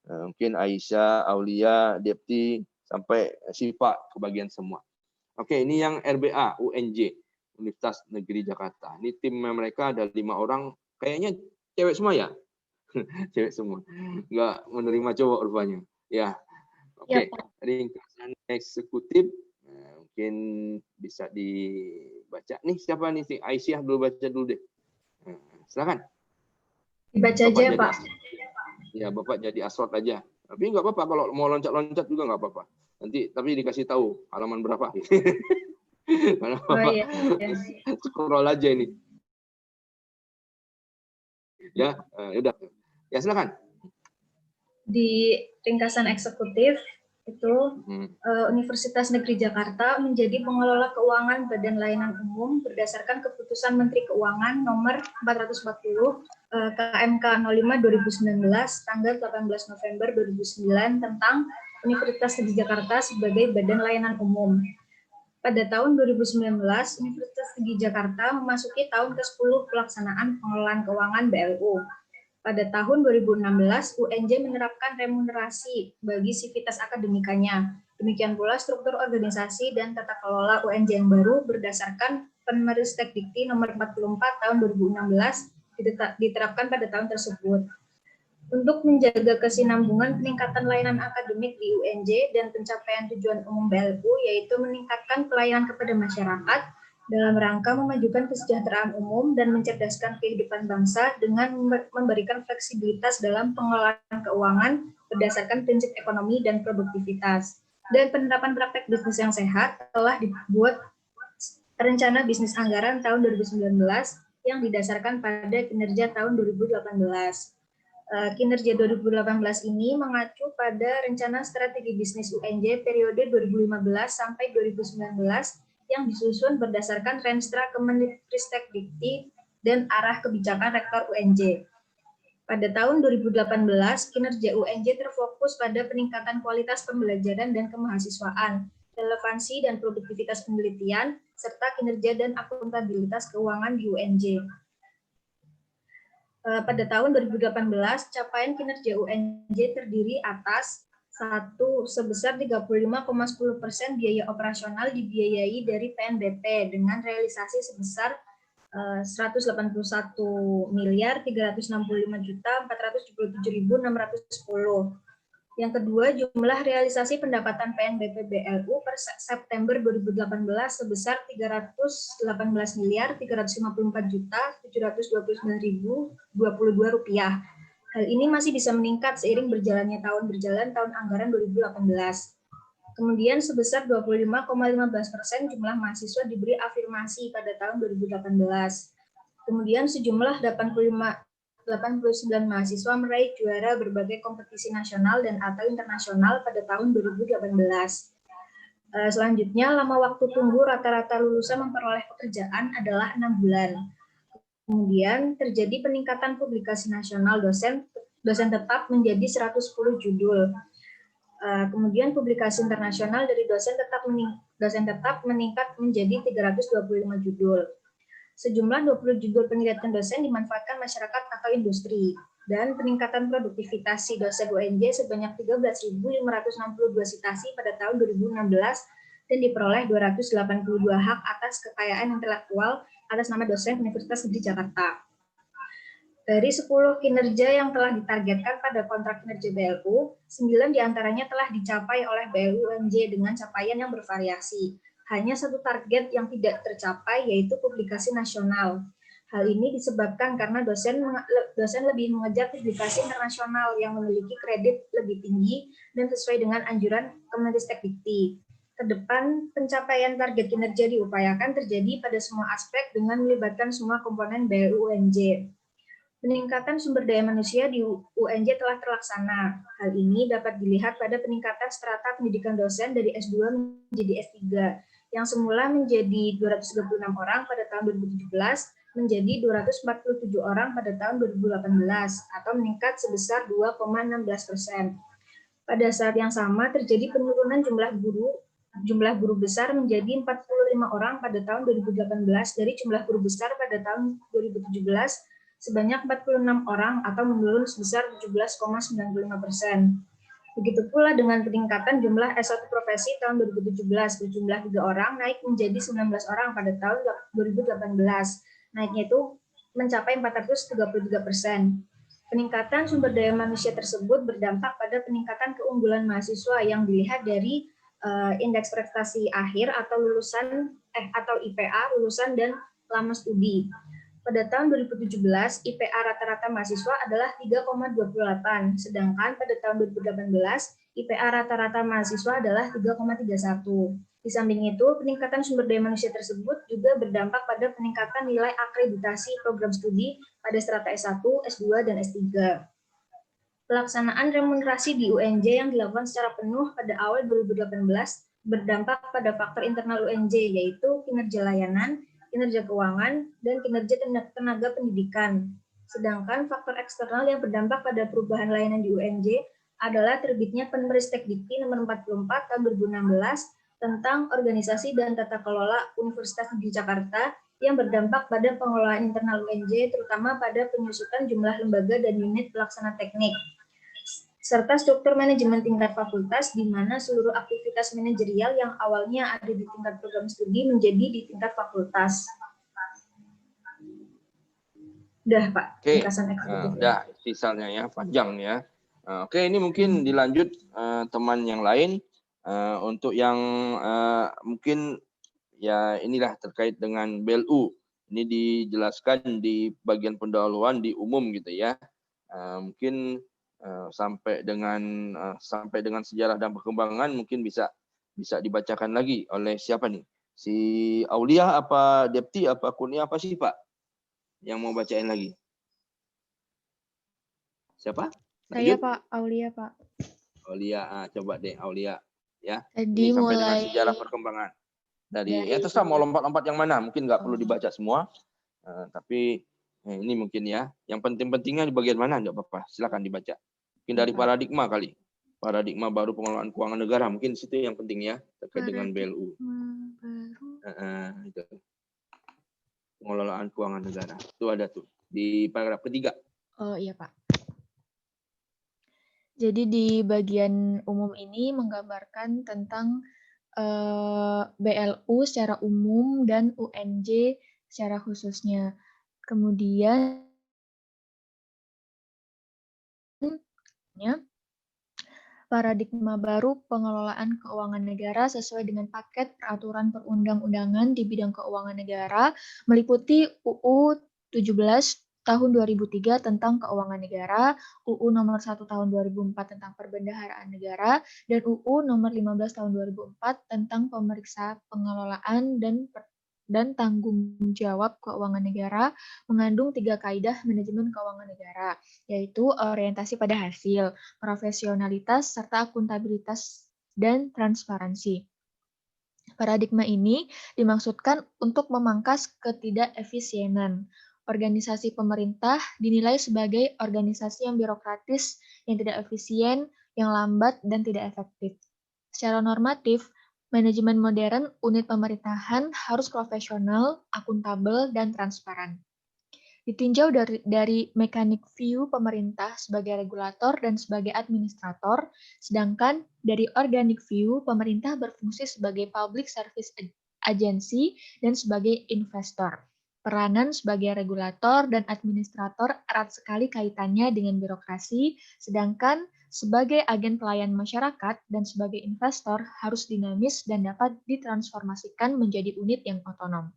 Mungkin Aisyah, Aulia, Depti sampai Syifa kebagian semua. Oke, ini yang RBA UNJ, Universitas Negeri Jakarta. Ini tim mereka ada 5 orang, kayaknya cewek semua ya? Cewek semua. Nggak menerima cowok rupanya. Ya. Oke, ringkasan eksekutif mungkin bisa dibaca. Nih siapa nih? Aisyah dulu baca dulu deh. silakan. Dibaca Bapak aja ya, jadi Pak. Ya, Bapak jadi asrot aja. Tapi nggak apa-apa kalau mau loncat-loncat juga nggak apa-apa. Nanti tapi dikasih tahu halaman berapa. Karena Oh Bapak iya. scroll aja ini. Ya, udah. Ya, silakan. Di ringkasan eksekutif itu Universitas Negeri Jakarta menjadi pengelola keuangan Badan Layanan Umum berdasarkan keputusan Menteri Keuangan nomor 440 KMK 05/2019 tanggal 18 November 2009 tentang Universitas Negeri Jakarta sebagai Badan Layanan Umum. Pada tahun 2019, Universitas Negeri Jakarta memasuki tahun ke-10 pelaksanaan pengelolaan keuangan BLU. Pada tahun 2016, UNJ menerapkan remunerasi bagi sivitas akademikanya. Demikian pula struktur organisasi dan tata kelola UNJ yang baru berdasarkan Permenristek Dikti nomor 44 tahun 2016 diterapkan pada tahun tersebut. Untuk menjaga kesinambungan peningkatan layanan akademik di UNJ dan pencapaian tujuan umum BLU, yaitu meningkatkan pelayanan kepada masyarakat, dalam rangka memajukan kesejahteraan umum dan mencerdaskan kehidupan bangsa dengan memberikan fleksibilitas dalam pengelolaan keuangan berdasarkan prinsip ekonomi dan produktivitas. Dan penerapan praktek bisnis yang sehat telah dibuat rencana bisnis anggaran tahun 2019 yang didasarkan pada kinerja tahun 2018. Kinerja 2018 ini mengacu pada rencana strategi bisnis UNJ periode 2015 sampai 2019 yang disusun berdasarkan Renstra Kemenristek Dikti dan arah kebijakan Rektor UNJ. Pada tahun 2018, kinerja UNJ terfokus pada peningkatan kualitas pembelajaran dan kemahasiswaan, relevansi dan produktivitas penelitian, serta kinerja dan akuntabilitas keuangan di UNJ. Pada tahun 2018, capaian kinerja UNJ terdiri atas satu, sebesar 35,10% biaya operasional dibiayai dari PNBP dengan realisasi sebesar 181.365.477.610. Yang kedua, jumlah realisasi pendapatan PNBP BLU per September 2018 sebesar 318.354.729.022 rupiah. Hal ini masih bisa meningkat seiring berjalannya tahun anggaran 2018. Kemudian sebesar 25,15% jumlah mahasiswa diberi afirmasi pada tahun 2018. Kemudian sejumlah 89 mahasiswa meraih juara berbagai kompetisi nasional dan atau internasional pada tahun 2018. Selanjutnya, lama waktu tunggu rata-rata lulusan memperoleh pekerjaan adalah 6 bulan. Kemudian terjadi peningkatan publikasi nasional dosen tetap menjadi 110 judul. Kemudian publikasi internasional dari dosen tetap meningkat menjadi 325 judul. Sejumlah 20 judul penelitian dosen dimanfaatkan masyarakat atau industri. Dan peningkatan produktivitas si dosen UNJ sebanyak 13.562 citasi pada tahun 2016 dan diperoleh 282 hak atas kekayaan intelektual atas nama dosen Universitas Negeri Jakarta. Dari 10 kinerja yang telah ditargetkan pada kontrak kinerja BLU, 9 diantaranya telah dicapai oleh BLU UNJ dengan capaian yang bervariasi. Hanya satu target yang tidak tercapai, yaitu publikasi nasional. Hal ini disebabkan karena dosen lebih mengejar publikasi internasional yang memiliki kredit lebih tinggi dan sesuai dengan anjuran Kemenristek Dikti. Kedepan, pencapaian target kinerja diupayakan terjadi pada semua aspek dengan melibatkan semua komponen BLU UNJ. Peningkatan sumber daya manusia di UNJ telah terlaksana. Hal ini dapat dilihat pada peningkatan strata pendidikan dosen dari S2 menjadi S3, yang semula menjadi 236 orang pada tahun 2017 menjadi 247 orang pada tahun 2018, atau meningkat sebesar 2,16%. Pada saat yang sama terjadi penurunan jumlah guru besar menjadi 45 orang pada tahun 2018 dari jumlah guru besar pada tahun 2017 sebanyak 46 orang atau menurun sebesar 17,95%. Begitu pula dengan peningkatan jumlah S1 profesi tahun 2017 berjumlah 3 orang naik menjadi 19 orang pada tahun 2018. Naiknya itu mencapai 433%. Peningkatan sumber daya manusia tersebut berdampak pada peningkatan keunggulan mahasiswa yang dilihat dari indeks prestasi akhir atau lulusan atau IPA lulusan dan lama studi. Pada tahun 2017, IPA rata-rata mahasiswa adalah 3,28, sedangkan pada tahun 2018, IPA rata-rata mahasiswa adalah 3,31. Di samping itu, peningkatan sumber daya manusia tersebut juga berdampak pada peningkatan nilai akreditasi program studi pada strata S1, S2, dan S3. Pelaksanaan remunerasi di UNJ yang dilakukan secara penuh pada awal 2018 berdampak pada faktor internal UNJ, yaitu kinerja layanan, kinerja keuangan, dan kinerja tenaga pendidikan. Sedangkan faktor eksternal yang berdampak pada perubahan layanan di UNJ adalah terbitnya Penristek Dikti nomor 44 tahun 2016 tentang organisasi dan tata kelola Universitas Negeri Jakarta yang berdampak pada pengelolaan internal UNJ, terutama pada penyusutan jumlah lembaga dan unit pelaksana teknik, serta struktur manajemen tingkat fakultas, di mana seluruh aktivitas manajerial yang awalnya ada di tingkat program studi menjadi di tingkat fakultas. Udah, Pak. Oke, udah sisanya ya, panjang ya. Oke, ini mungkin dilanjut teman yang lain. Untuk yang mungkin ya inilah terkait dengan BLU. Ini dijelaskan di bagian pendahuluan di umum gitu ya. Mungkin sampai dengan sejarah dan perkembangan mungkin bisa dibacakan lagi oleh siapa nih? Si Aulia apa Depti apa Kurnia apa sih Pak? Yang mau bacain lagi? Siapa? Saya Pak, Aulia Pak. Aulia, coba deh Aulia ya. Tadi Ini sampai mulai dengan sejarah perkembangan. Dari ya terserah mau lompat-lompat yang mana, mungkin nggak perlu dibaca semua. Tapi ini mungkin ya, yang penting-pentingnya di bagian mana enggak apa-apa, silakan dibaca. Mungkin dari paradigma kali. Paradigma baru pengelolaan keuangan negara, mungkin situ yang penting ya terkait dengan BLU. Itu. Pengelolaan keuangan negara. Itu ada tuh di paragraf ketiga. Oh iya Pak. Jadi di bagian umum ini menggambarkan tentang BLU secara umum dan UNJ secara khususnya. Kemudian paradigma baru pengelolaan keuangan negara sesuai dengan paket peraturan perundang-undangan di bidang keuangan negara meliputi UU 17 tahun 2003 tentang keuangan negara, UU nomor 1 tahun 2004 tentang perbendaharaan negara, dan UU nomor 15 tahun 2004 tentang pemeriksa pengelolaan dan tanggung jawab keuangan negara mengandung 3 kaidah manajemen keuangan negara, yaitu orientasi pada hasil, profesionalitas, serta akuntabilitas dan transparansi. Paradigma ini dimaksudkan untuk memangkas ketidakefisienan. Organisasi pemerintah dinilai sebagai organisasi yang birokratis, yang tidak efisien, yang lambat, dan tidak efektif. Secara normatif, manajemen modern unit pemerintahan harus profesional, akuntabel, dan transparan. Ditinjau dari mekanik view pemerintah sebagai regulator dan sebagai administrator, sedangkan dari organic view pemerintah berfungsi sebagai public service agency dan sebagai investor. Peranan sebagai regulator dan administrator erat sekali kaitannya dengan birokrasi, sedangkan sebagai agen pelayan masyarakat dan sebagai investor harus dinamis dan dapat ditransformasikan menjadi unit yang otonom.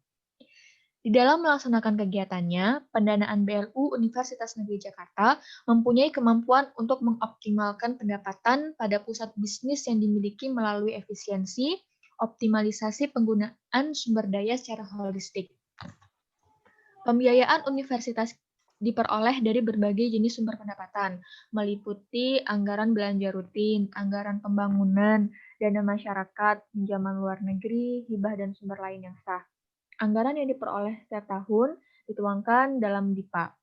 Di dalam melaksanakan kegiatannya, pendanaan BLU Universitas Negeri Jakarta mempunyai kemampuan untuk mengoptimalkan pendapatan pada pusat bisnis yang dimiliki melalui efisiensi, optimalisasi penggunaan sumber daya secara holistik. Pembiayaan universitas diperoleh dari berbagai jenis sumber pendapatan, meliputi anggaran belanja rutin, anggaran pembangunan, dana masyarakat, pinjaman luar negeri, hibah dan sumber lain yang sah. Anggaran yang diperoleh setiap tahun dituangkan dalam DIPA.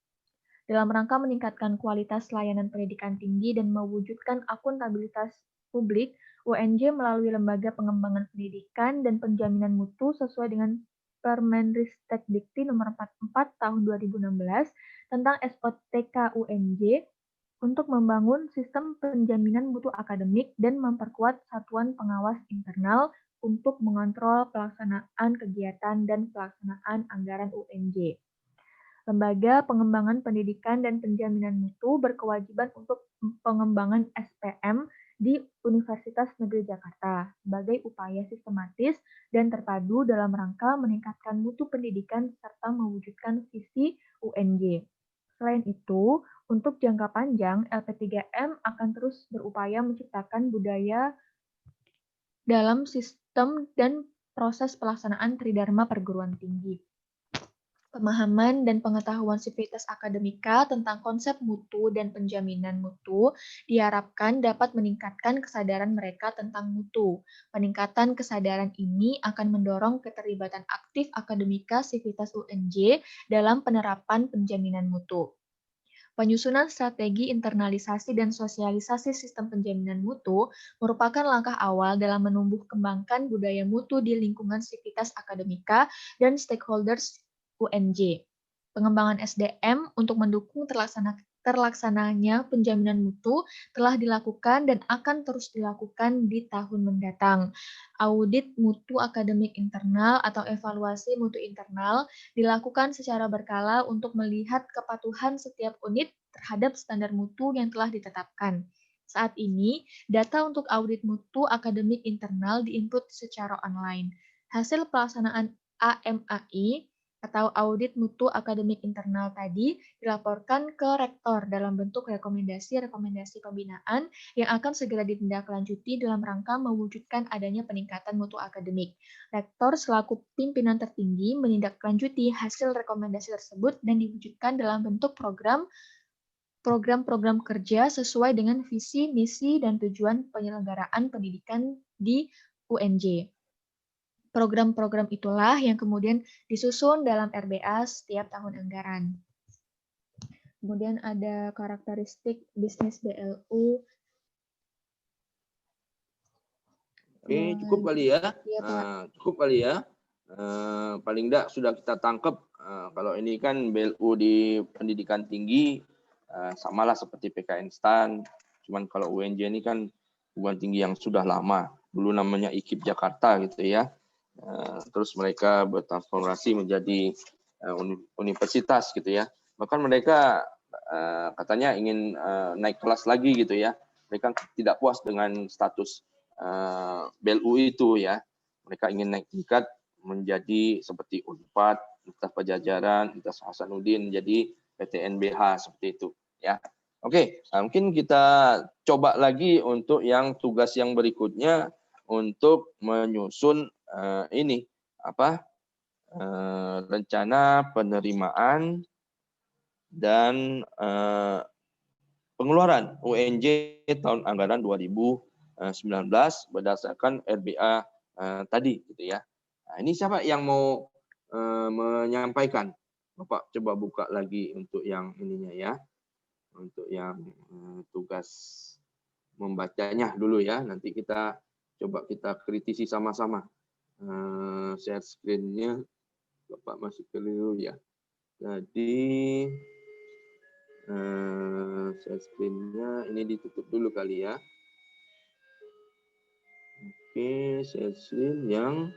Dalam rangka meningkatkan kualitas layanan pendidikan tinggi dan mewujudkan akuntabilitas publik, UNJ melalui Lembaga Pengembangan Pendidikan dan Penjaminan Mutu sesuai dengan Permenristek Dikti nomor 44 tahun 2016 tentang SOTK UNJ untuk membangun sistem penjaminan mutu akademik dan memperkuat satuan pengawas internal untuk mengontrol pelaksanaan kegiatan dan pelaksanaan anggaran UNJ. Lembaga Pengembangan Pendidikan dan Penjaminan Mutu berkewajiban untuk pengembangan SPM di Universitas Negeri Jakarta sebagai upaya sistematis dan terpadu dalam rangka meningkatkan mutu pendidikan serta mewujudkan visi UNJ. Selain itu, untuk jangka panjang, LP3M akan terus berupaya menciptakan budaya dalam sistem dan proses pelaksanaan Tridharma perguruan tinggi. Pemahaman dan pengetahuan Sivitas Akademika tentang konsep mutu dan penjaminan mutu diharapkan dapat meningkatkan kesadaran mereka tentang mutu. Peningkatan kesadaran ini akan mendorong keterlibatan aktif akademika Sivitas UNJ dalam penerapan penjaminan mutu. Penyusunan strategi internalisasi dan sosialisasi sistem penjaminan mutu merupakan langkah awal dalam menumbuh kembangkan budaya mutu di lingkungan Sivitas Akademika dan stakeholders UNJ. Pengembangan SDM untuk mendukung terlaksananya penjaminan mutu telah dilakukan dan akan terus dilakukan di tahun mendatang. Audit mutu akademik internal atau evaluasi mutu internal dilakukan secara berkala untuk melihat kepatuhan setiap unit terhadap standar mutu yang telah ditetapkan. Saat ini, data untuk audit mutu akademik internal diinput secara online. Hasil pelaksanaan AMAI atau audit mutu akademik internal tadi dilaporkan ke rektor dalam bentuk rekomendasi-rekomendasi pembinaan yang akan segera ditindaklanjuti dalam rangka mewujudkan adanya peningkatan mutu akademik. Rektor selaku pimpinan tertinggi menindaklanjuti hasil rekomendasi tersebut dan diwujudkan dalam bentuk program-program kerja sesuai dengan visi, misi, dan tujuan penyelenggaraan pendidikan di UNJ. Program-program itulah yang kemudian disusun dalam RBA setiap tahun anggaran. Kemudian ada karakteristik bisnis BLU. Oke, cukup kali ya. Cukup kali ya. Paling enggak sudah kita tangkap kalau ini kan BLU di pendidikan tinggi samalah seperti PKN STAN. Cuman kalau UNJ ini kan perguruan tinggi yang sudah lama. Dulu namanya IKIP Jakarta gitu ya. Terus mereka bertransformasi menjadi universitas gitu ya. Bahkan mereka katanya ingin naik kelas lagi gitu ya. Mereka tidak puas dengan status BLU itu ya. Mereka ingin naik tingkat menjadi seperti Unpad, Universitas Pajajaran, Universitas Hasanuddin, jadi PTNBH seperti itu ya. Oke, mungkin kita coba lagi untuk yang tugas yang berikutnya untuk menyusun ini rencana penerimaan dan pengeluaran UNJ tahun anggaran 2019 berdasarkan RBA tadi gitu ya. Nah, ini siapa yang mau menyampaikan? Bapak coba buka lagi untuk yang ininya ya. Untuk yang tugas membacanya dulu ya. Nanti kita coba kita kritisi sama-sama. Share screen-nya Bapak masuk ke dulu ya. Jadi share screen-nya ini ditutup dulu kali ya. Oke, share screen yang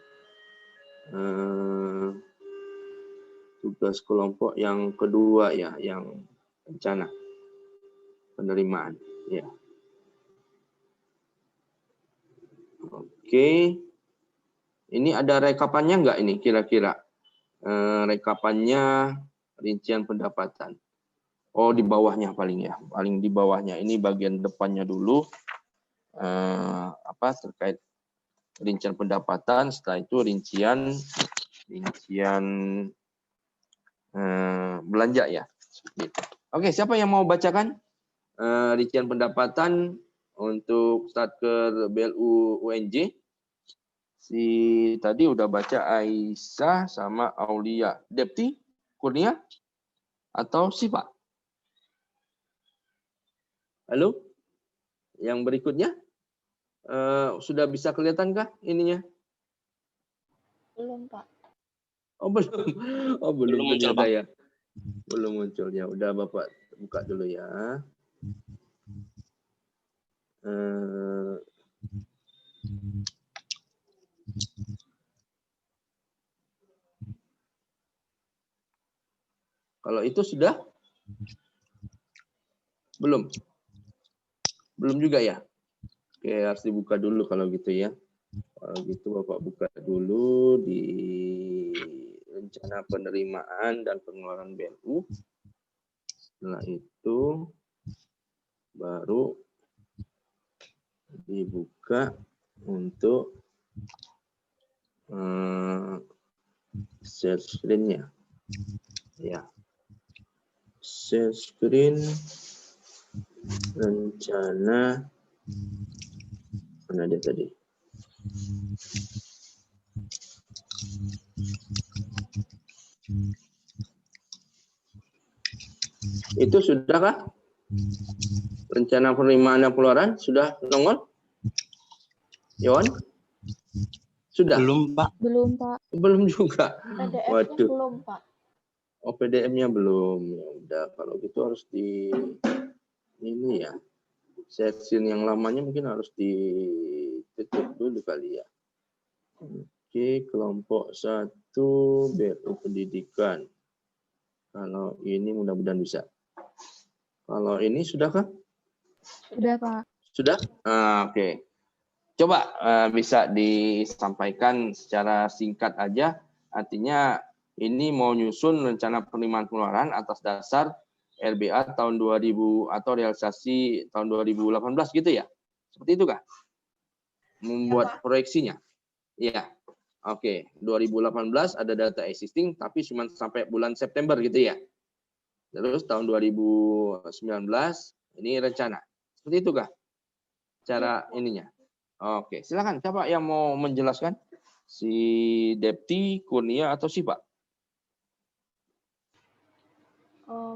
tugas kelompok yang kedua ya, yang rencana penerimaan ya. Oke. Ini ada rekapannya enggak ini kira-kira? Rekapannya rincian pendapatan. Oh, di bawahnya paling ya. Paling di bawahnya. Ini bagian depannya dulu. Terkait rincian pendapatan, setelah itu rincian belanja ya. Oke, siapa yang mau bacakan rincian pendapatan untuk Statker BLU UNJ? Si tadi udah baca Aisyah sama Aulia. Depti, Kurnia, atau Siva? Halo? Yang berikutnya? Sudah bisa kelihatan kah ininya? Belum, Pak. Oh, belum. Oh, belum muncul, ternyata Pak. ya. Belum muncul ya. Udah Bapak buka dulu ya. Kalau itu sudah? Belum? Belum juga ya? Oke, harus dibuka dulu kalau gitu ya. Kalau gitu Bapak buka dulu di rencana penerimaan dan pengeluaran BLU. Setelah itu baru dibuka untuk share screen-nya. Ya. Share screen rencana mana dia tadi? Itu sudahkah? Rencana penerimaan dan pengeluaran sudah nongol? Yon? Sudah? Belum, Pak. Belum, Pak. Belum juga. PDF-nya Waduh. belum, Pak. Oh, PDF-nya belum. Ya udah, kalau gitu harus di ini ya. Session yang lamanya mungkin harus ditutup dulu kali ya. Oke, kelompok 1 BLU pendidikan. Kalau ini mudah-mudahan bisa. Kalau ini sudahkah? Sudah, Pak. Sudah? Oke. Coba bisa disampaikan secara singkat aja. Artinya ini mau nyusun rencana penerimaan pengeluaran atas dasar RBA tahun 2000 atau realisasi tahun 2018 gitu ya? Seperti itu kah? Membuat proyeksinya? Iya. Oke, 2018 ada data existing tapi cuma sampai bulan September gitu ya. Terus tahun 2019 ini rencana. Seperti itu kah? Cara ininya. Oke, silakan. Siapa yang mau menjelaskan? Si Depti, Kurnia, atau si Pak?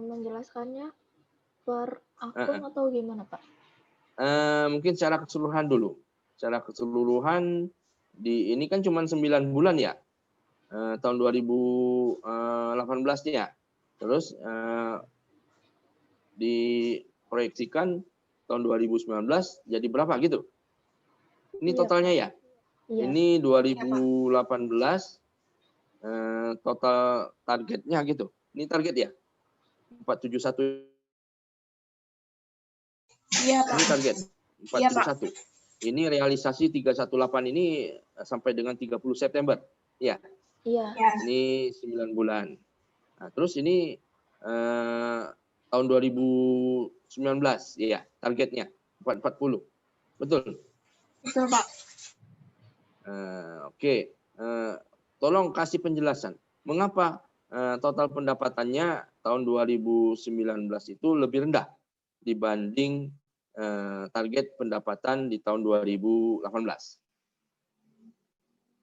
Menjelaskannya per akun atau gimana, Pak? Mungkin secara keseluruhan dulu. Secara keseluruhan di ini kan cuma 9 bulan ya. Tahun 2018-nya. Terus diproyeksikan tahun 2019 jadi berapa gitu? Ini totalnya ya? Iya. Ini 2018 total targetnya gitu. Ini target ya? 471. Iya, Pak. Ini target Iya, Pak. 471. Ini realisasi 318 ini sampai dengan 30 September. Ya. Iya. Ini 9 bulan. Nah, terus ini tahun 2019 ya, targetnya 440. Betul. Betul, Pak. Oke. Tolong kasih penjelasan. Mengapa total pendapatannya tahun 2019 itu lebih rendah dibanding target pendapatan di tahun 2018.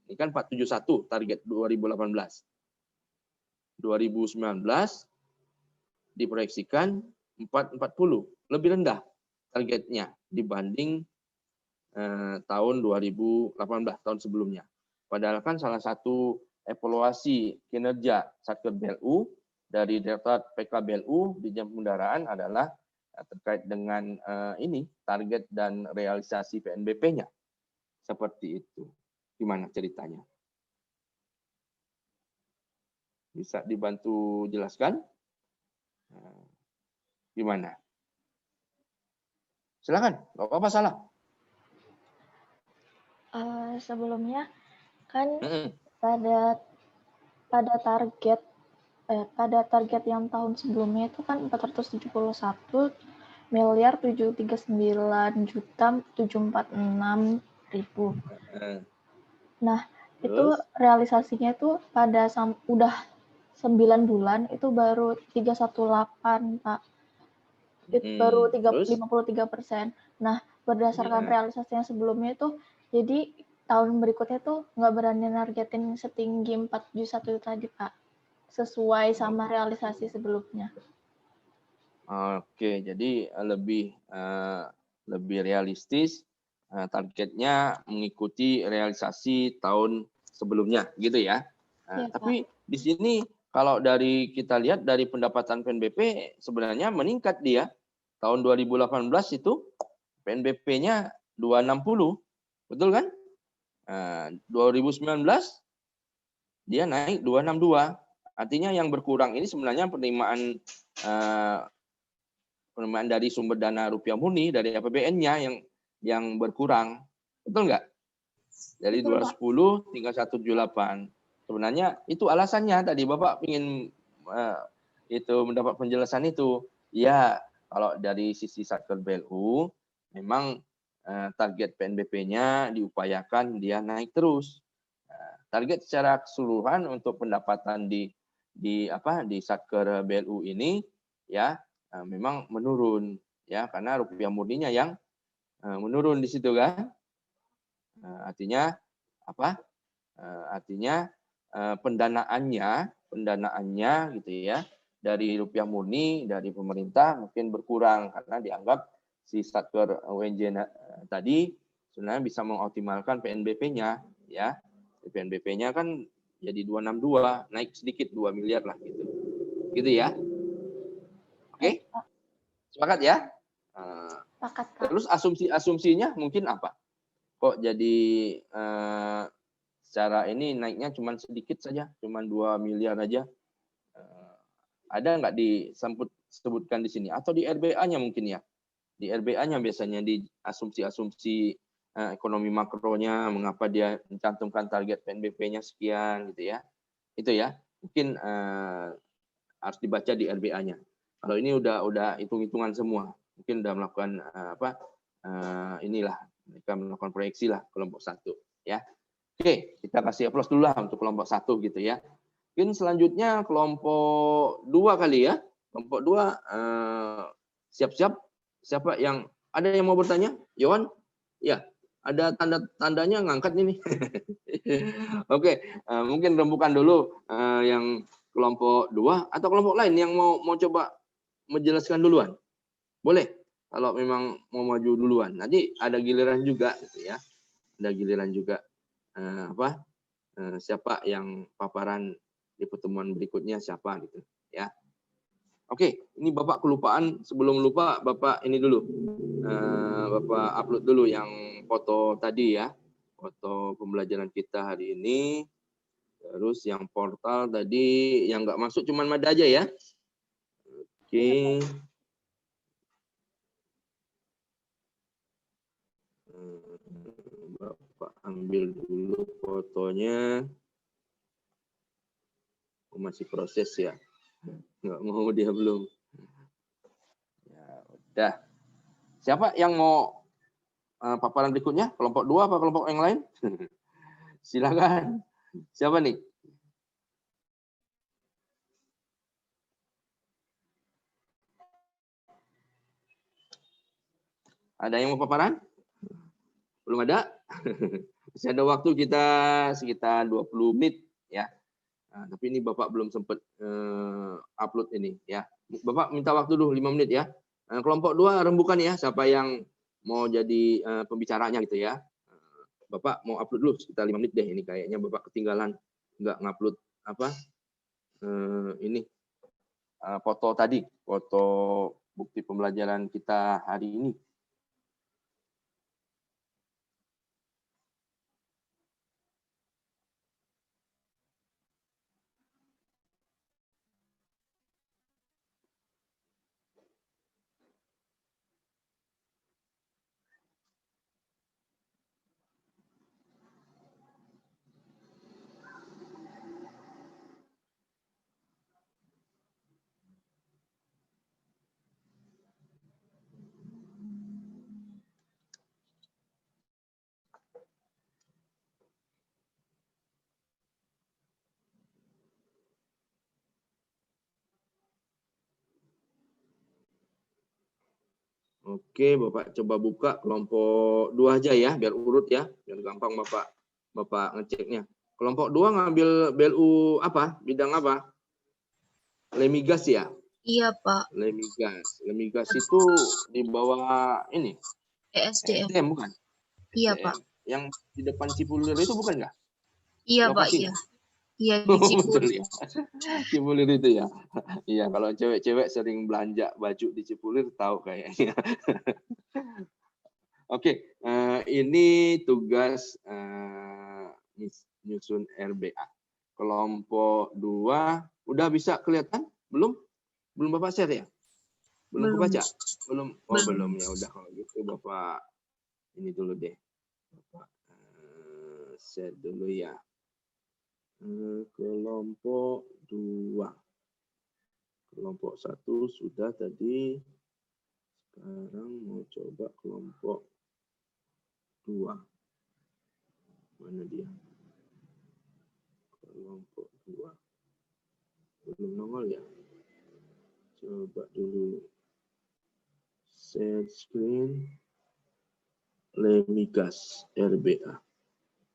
Ini kan 471 target 2018. 2019 diproyeksikan 440, lebih rendah targetnya dibanding tahun 2018, tahun sebelumnya. Padahal kan salah satu evaluasi kinerja Satker BLU dari Direktorat PKBLU di Jam Kendaraan adalah terkait dengan ini target dan realisasi PNBP-nya. Seperti itu. Gimana ceritanya? Bisa dibantu jelaskan? Gimana? Silakan, nggak apa-apa salah. Sebelumnya kan pada target yang tahun sebelumnya itu kan 471 miliar 739.746.000. Nah, itu realisasinya itu pada udah 9 bulan itu baru 318, Pak. Itu baru 53%. Nah, berdasarkan realisasinya sebelumnya itu, jadi tahun berikutnya tuh nggak berani nargetin setinggi 471 tadi, Pak. Sesuai sama realisasi sebelumnya. Oke, jadi lebih realistis, targetnya mengikuti realisasi tahun sebelumnya, gitu ya. Tapi di sini kalau dari kita lihat dari pendapatan PNBP sebenarnya meningkat dia. Tahun 2018 itu PNBP-nya 260, betul kan? 2019 dia naik 262. Artinya yang berkurang ini sebenarnya penerimaan dari sumber dana rupiah murni dari APBN-nya yang berkurang, betul nggak? Dari Betul, Pak. 210 tinggal 178. Sebenarnya itu alasannya tadi Bapak ingin itu mendapat penjelasan itu. Ya, kalau dari sisi Satker BLU memang target PNBP-nya diupayakan dia naik terus. Target secara keseluruhan untuk pendapatan di Satker BLU ini ya memang menurun ya, karena rupiah murninya yang menurun di situ kan. Artinya apa? Artinya pendanaannya gitu ya dari rupiah murni dari pemerintah mungkin berkurang karena dianggap si Satker UNJ tadi sebenarnya bisa mengoptimalkan PNBP-nya ya. PNBP-nya kan jadi 262, naik sedikit 2 miliar lah gitu. Gitu ya. Oke? Sepakat ya? Sepakat, Pak. Terus asumsinya mungkin apa? Kok jadi secara ini naiknya cuma sedikit saja, cuma 2 miliar aja. Ada nggak disebutkan di sini? Atau di RBA-nya mungkin ya? Di RBA-nya biasanya di asumsi-asumsi ekonomi makronya, mengapa dia mencantumkan target PNBP-nya sekian gitu ya. Itu ya. Mungkin harus dibaca di RBA-nya. Kalau ini udah hitung-hitungan semua. Mungkin udah melakukan inilah mereka melakukan proyeksi lah kelompok 1 ya. Oke, kita kasih aplaus dulu lah untuk kelompok 1 gitu ya. Mungkin selanjutnya kelompok 2 kali ya. Kelompok 2 siap-siap. Siapa yang ada yang mau bertanya? Yohan? Ya, ada tanda-tandanya ngangkat ini. Oke, mungkin rembukan dulu yang kelompok 2 atau kelompok lain yang mau coba menjelaskan duluan. Boleh kalau memang mau maju duluan. Nanti ada giliran juga gitu ya. Ada giliran juga siapa yang paparan di pertemuan berikutnya siapa gitu ya. Oke, ini Bapak kelupaan, sebelum lupa Bapak ini dulu. Bapak upload dulu yang foto tadi ya. Foto pembelajaran kita hari ini. Terus yang portal tadi yang nggak masuk cuman Mada aja ya. Oke. Bapak ambil dulu fotonya. Masih proses ya. Nggak mau dia belum. Ya udah. Siapa yang mau paparan berikutnya? Kelompok 2 apa kelompok yang lain? Silakan. Siapa nih? Ada yang mau paparan? Belum ada? Masih ada waktu kita sekitar 20 menit ya. Nah, tapi ini Bapak belum sempat upload ini ya. Bapak minta waktu dulu 5 menit ya. Kelompok 2 rembukan ya siapa yang mau jadi pembicaranya gitu ya. Bapak mau upload dulu sekitar 5 menit deh ini kayaknya Bapak ketinggalan nggak ngupload ini foto tadi, foto bukti pembelajaran kita hari ini. Oke, Bapak coba buka kelompok 2 aja ya, biar urut ya, biar gampang Bapak ngeceknya. Kelompok 2 ngambil BLU apa? Bidang apa? Lemigas ya? Iya, Pak. Lemigas. Lemigas itu di bawah ini. ESDM. Bukan? Iya, SDM. Pak. Yang di depan Cipulir itu bukan nggak? Iya, Pak. Lokasinya? Iya. Iya, di Betul Cipulir. ya. Cipulir itu ya. Iya, kalau cewek-cewek sering belanja baju di Cipulir tahu kayaknya. Oke, ini tugas nyusun RBA. Kelompok 2 udah bisa kelihatan? Belum? Belum Bapak share ya? Belum kebaca? Belum. Oh, belum ya. Udah kalau gitu Bapak ini dulu deh. Bapak Set dulu ya. Kelompok 2. Kelompok 1 sudah tadi. Sekarang mau coba kelompok 2. Mana dia? Kelompok 2. Belum nongol ya? Coba dulu. Share screen. Lemigas RBA.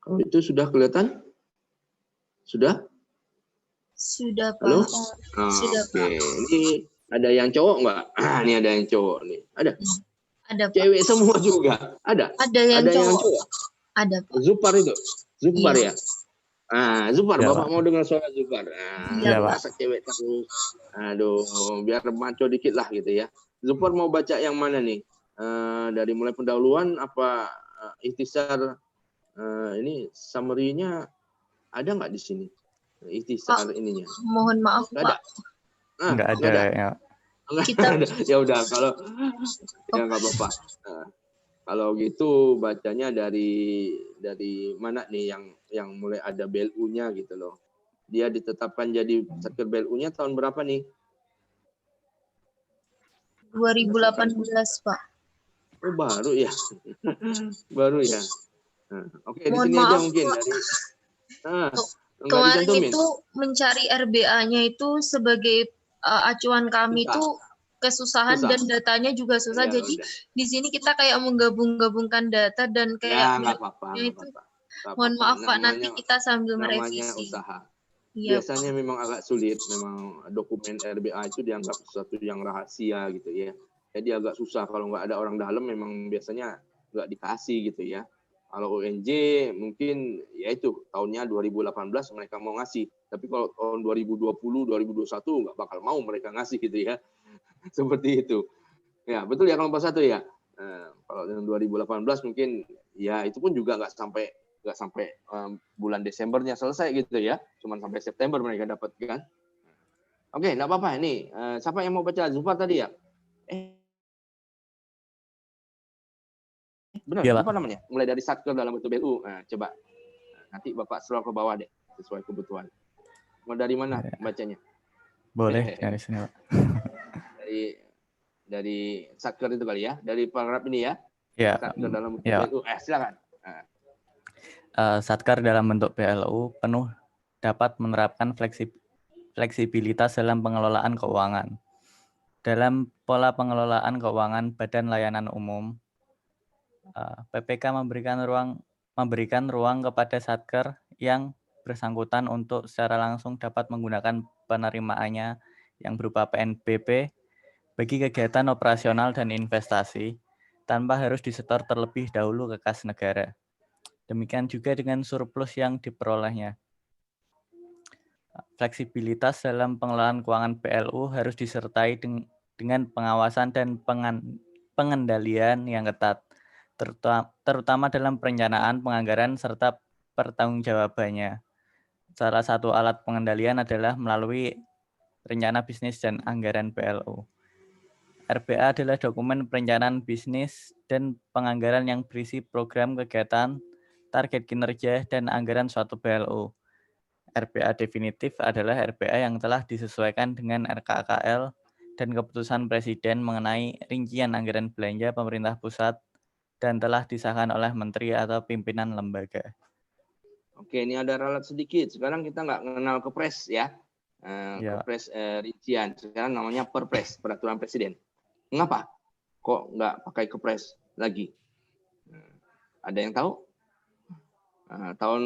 Kalau itu sudah kelihatan? Sudah? Sudah, Pak. Halo? Sudah, Oke. Pak. Ini ada yang cowok nggak? Ini ada yang cowok nih. Ada? Ada, Pak. Cewek semua juga? Ada? Ada yang cowok. Ada, Pak. Zupar itu? Zupar Iya. ya? Zupar, Iya, Bapak Pak. mau dengar suara Zupar? Iya, Pak. Masa cewek terus. Aduh, biar maco dikit lah gitu ya. Zupar mau baca yang mana nih? Dari mulai pendahuluan apa ikhtisar, ini summary-nya ada nggak di sini? Ikhtisar ininya. Mohon maaf, Nggak Pak. Nggak ada ya. Nggak Kita- ada. Ya udah kalau ya nggak apa-apa. Kalau gitu bacanya dari mana nih yang mulai ada BLU-nya gitu loh. Dia ditetapkan jadi Satker BLU-nya tahun berapa nih? 2018, Pak. Oh, baru ya. Baru ya. Oke, di Mohon sini aja maaf, mungkin Pak. dari nggak Kemarin dicantumin. itu mencari RBA-nya itu sebagai acuan kami Susah. itu kesusahan Susah. dan datanya juga susah. Ya, Jadi udah. di sini kita kayak menggabung-gabungkan data dan Ya, kayak nggak apa-apa. ya nggak itu. apa-apa. Nggak Mohon apa-apa. maaf, Pak, nanti Namanya- kita sambil namanya merevisi. usaha. Iya, Biasanya Pak. memang agak sulit, memang dokumen RBA itu dianggap sesuatu yang rahasia gitu ya. Jadi agak susah kalau nggak ada orang dalam, memang biasanya nggak dikasih gitu ya. Kalau UNJ mungkin ya itu tahunnya 2018 mereka mau ngasih, tapi kalau tahun 2020, 2021 nggak bakal mau mereka ngasih gitu ya. Seperti itu. Ya betul ya kelompok 1 ya. Kalau yang 2018 mungkin ya itu pun juga nggak sampai bulan Desembernya selesai gitu ya, cuman sampai September mereka dapatkan. Oke, nggak apa-apa. Ini siapa yang mau baca? Zufar tadi ya? Benar, Iya, Pak. apa namanya? Mulai dari Satker dalam bentuk BLU. Coba nanti Bapak scroll ke bawah deh, sesuai kebutuhan. Mau dari mana bacanya? Boleh dari sini, Pak. Dari Satker itu kali ya, dari paragraf ini ya. Ya, Satker dalam bentuk ya. BLU. Silakan. Satker dalam bentuk BLU penuh dapat menerapkan fleksibilitas dalam pengelolaan keuangan. Dalam pola pengelolaan keuangan Badan Layanan Umum, PPK memberikan ruang kepada Satker yang bersangkutan untuk secara langsung dapat menggunakan penerimaannya yang berupa PNBP bagi kegiatan operasional dan investasi tanpa harus disetor terlebih dahulu ke kas negara. Demikian juga dengan surplus yang diperolehnya. Fleksibilitas dalam pengelolaan keuangan BLU harus disertai dengan pengawasan dan pengendalian yang ketat, terutama dalam perencanaan, penganggaran, serta pertanggungjawabannya. Salah satu alat pengendalian adalah melalui rencana bisnis dan anggaran BLU. RBA adalah dokumen perencanaan bisnis dan penganggaran yang berisi program kegiatan, target kinerja, dan anggaran suatu BLU. RBA definitif adalah RBA yang telah disesuaikan dengan RKKL dan keputusan Presiden mengenai rincian anggaran belanja pemerintah pusat dan telah disahkan oleh menteri atau pimpinan lembaga. Oke, ini ada ralat sedikit. Sekarang kita nggak mengenal Kepres ya. Kepres rincian. Sekarang namanya Perpres, Peraturan Presiden. Mengapa? Kok nggak pakai Kepres lagi? Ada yang tahu? Tahun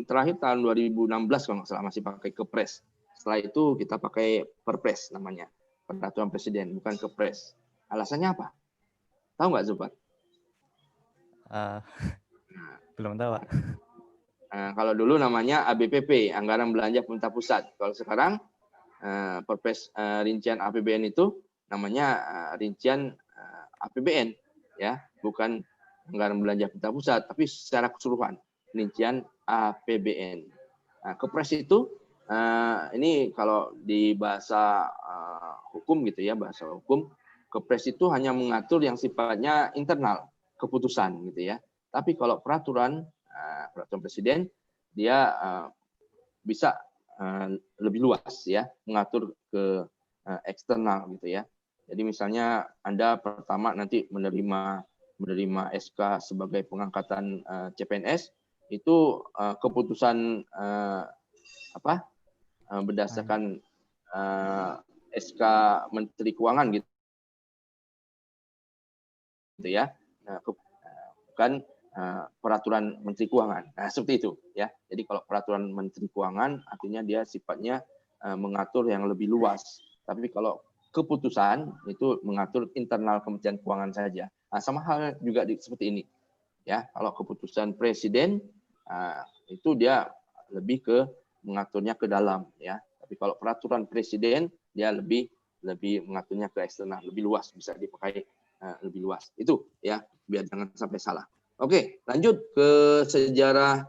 terakhir tahun 2016 kalau nggak salah masih pakai Kepres. Setelah itu kita pakai Perpres namanya, Peraturan Presiden, bukan Kepres. Alasannya apa? Tahu nggak Zufar? Belum tahu, Pak. Kalau dulu namanya ABPP, Anggaran Belanja Pemerintah Pusat. Kalau sekarang Perpres rincian APBN itu namanya rincian APBN, ya, bukan Anggaran Belanja Pemerintah Pusat, tapi secara keseluruhan rincian APBN. Kepres itu ini kalau di bahasa hukum gitu ya, bahasa hukum, Kepres itu hanya mengatur yang sifatnya internal, keputusan gitu ya. Tapi kalau peraturan peraturan presiden, dia bisa lebih luas ya, mengatur ke eksternal gitu ya. Jadi misalnya Anda pertama nanti menerima SK sebagai pengangkatan CPNS, itu keputusan berdasarkan SK Menteri Keuangan gitu ya. Nah, bukan peraturan Menteri Keuangan. Nah, seperti itu ya. Jadi kalau peraturan Menteri Keuangan artinya dia sifatnya mengatur yang lebih luas. Tapi kalau keputusan itu mengatur internal Kementerian Keuangan saja. Nah, sama hal juga seperti ini. Ya, kalau keputusan presiden itu dia lebih ke mengaturnya ke dalam ya. Tapi kalau peraturan presiden dia lebih mengaturnya ke eksternal, lebih luas, bisa dipakai lebih luas. Itu ya, biar jangan sampai salah. Oke, lanjut ke sejarah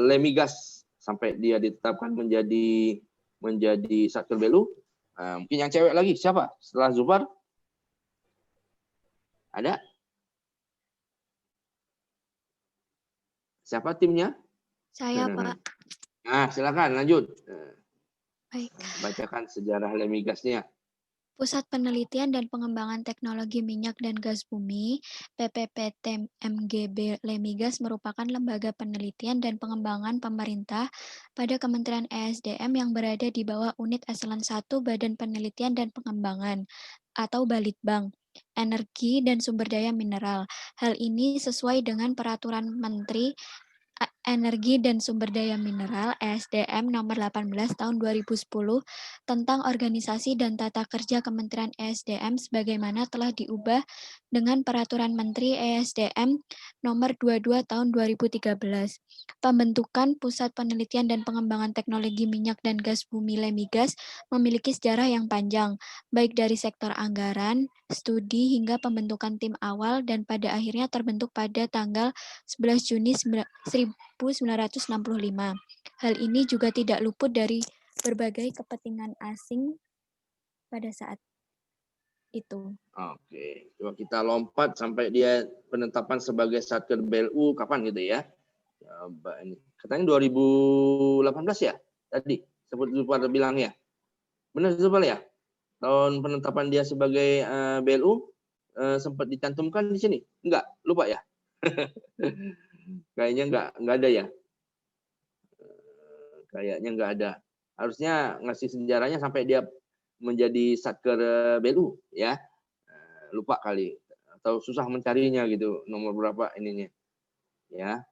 Lemigas sampai dia ditetapkan menjadi Satker Belu. Mungkin yang cewek lagi siapa? Setelah Zufar? Ada? Siapa timnya? Saya, Pak. Nah, silakan lanjut. Baik. Bacakan sejarah Lemigasnya. Pusat Penelitian dan Pengembangan Teknologi Minyak dan Gas Bumi, PPPT MGB Lemigas merupakan lembaga penelitian dan pengembangan pemerintah pada Kementerian ESDM yang berada di bawah Unit Eselon 1 Badan Penelitian dan Pengembangan atau Balitbang, Energi dan Sumber Daya Mineral. Hal ini sesuai dengan Peraturan Menteri Energi dan Sumber Daya Mineral ESDM nomor 18 tahun 2010 tentang organisasi dan tata kerja Kementerian ESDM sebagaimana telah diubah dengan Peraturan Menteri ESDM nomor 22 tahun 2013. Pembentukan Pusat Penelitian dan Pengembangan Teknologi Minyak dan Gas Bumi Lemigas memiliki sejarah yang panjang, baik dari sektor anggaran, studi hingga pembentukan tim awal dan pada akhirnya terbentuk pada tanggal 11 Juni 1965. Hal ini juga tidak luput dari berbagai kepentingan asing pada saat itu. Oke, coba kita lompat sampai dia penetapan sebagai Satker BLU kapan gitu ya? Coba ini. Katanya 2018 ya? Tadi sebut Zufar bilang ya. Benar Zufar ya? Tahun penetapan dia sebagai BLU sempat dicantumkan di sini? Enggak, lupa ya? Kayaknya enggak ada ya. Kayaknya enggak ada. Harusnya ngasih sejarahnya sampai dia menjadi Satker BLU ya. Lupa kali atau susah mencarinya gitu, nomor berapa ininya. Ya.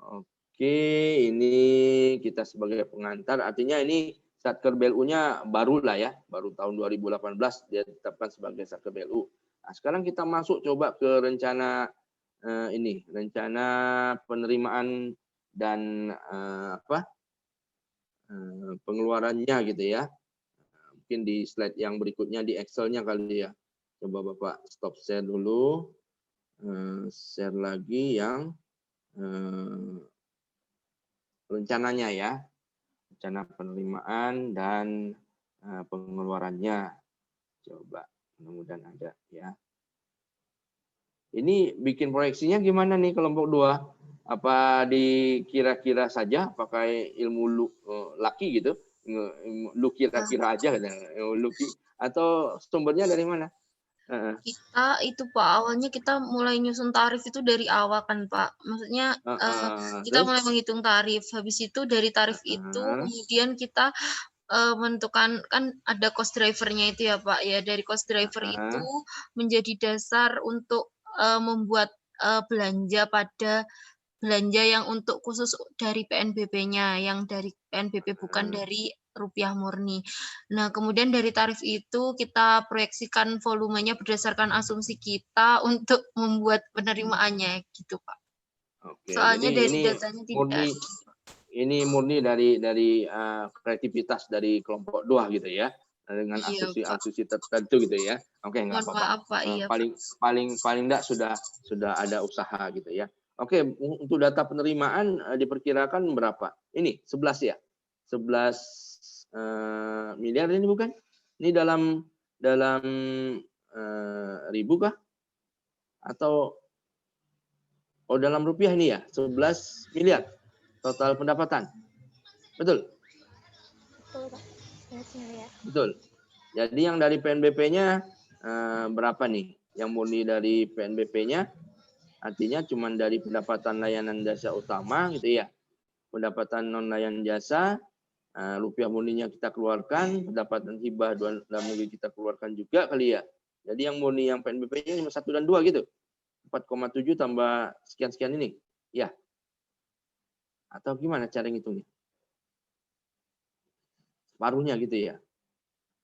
Oke, ini kita sebagai pengantar artinya ini Satker BLU-nya baru lah ya, baru tahun 2018 dia ditetapkan sebagai Satker BLU. Nah, sekarang kita masuk coba ke rencana rencana penerimaan dan pengeluarannya gitu ya. Mungkin di slide yang berikutnya di Excel-nya kali ya. Coba Bapak stop share dulu. Share lagi yang rencananya ya. Rencana penerimaan dan pengeluarannya. Coba mudah-mudahan ada ya. Ini bikin proyeksinya gimana nih kelompok 2? Apa dikira-kira saja pakai ilmu laki gitu? Lu kira-kira aja Luki atau sumbernya dari mana? Kita itu Pak, awalnya kita mulai nyusun tarif itu dari awal kan Pak. Maksudnya kita mulai menghitung tarif. Habis itu dari tarif itu kemudian kita menentukan kan ada cost driver-nya itu ya Pak ya. Dari cost driver itu menjadi dasar untuk membuat belanja yang untuk khusus dari PNBP-nya, yang dari PNBP bukan dari rupiah murni. Nah, kemudian dari tarif itu kita proyeksikan volumenya berdasarkan asumsi kita untuk membuat penerimaannya gitu, Pak. Oke, Soalnya jadi dari ini datanya tidak. Murni dari kreativitas dari kelompok 2 gitu ya. Dengan asumsi tertentu gitu ya. Oke, enggak apa-apa. Pak, iya, paling enggak sudah ada usaha gitu ya. Oke, untuk data penerimaan diperkirakan berapa? Ini 11 ya. 11 miliar ini bukan? Ini dalam ribu kah? Atau Oh, dalam rupiah ini ya, 11 miliar total pendapatan. Betul? Betul, Pak. 11 miliar. Betul. Jadi yang dari PNBP-nya berapa nih? Yang murni dari PNBP-nya artinya cuma dari pendapatan layanan jasa utama gitu ya. Pendapatan non layanan jasa, rupiah murninya kita keluarkan, pendapatan hibah dalam negeri kita keluarkan juga kali ya. Jadi yang murni yang PNBP-nya cuma 1 dan 2 gitu. 4,7 tambah sekian-sekian ini. Ya. Atau gimana cara ngitungnya? Separuhnya gitu ya.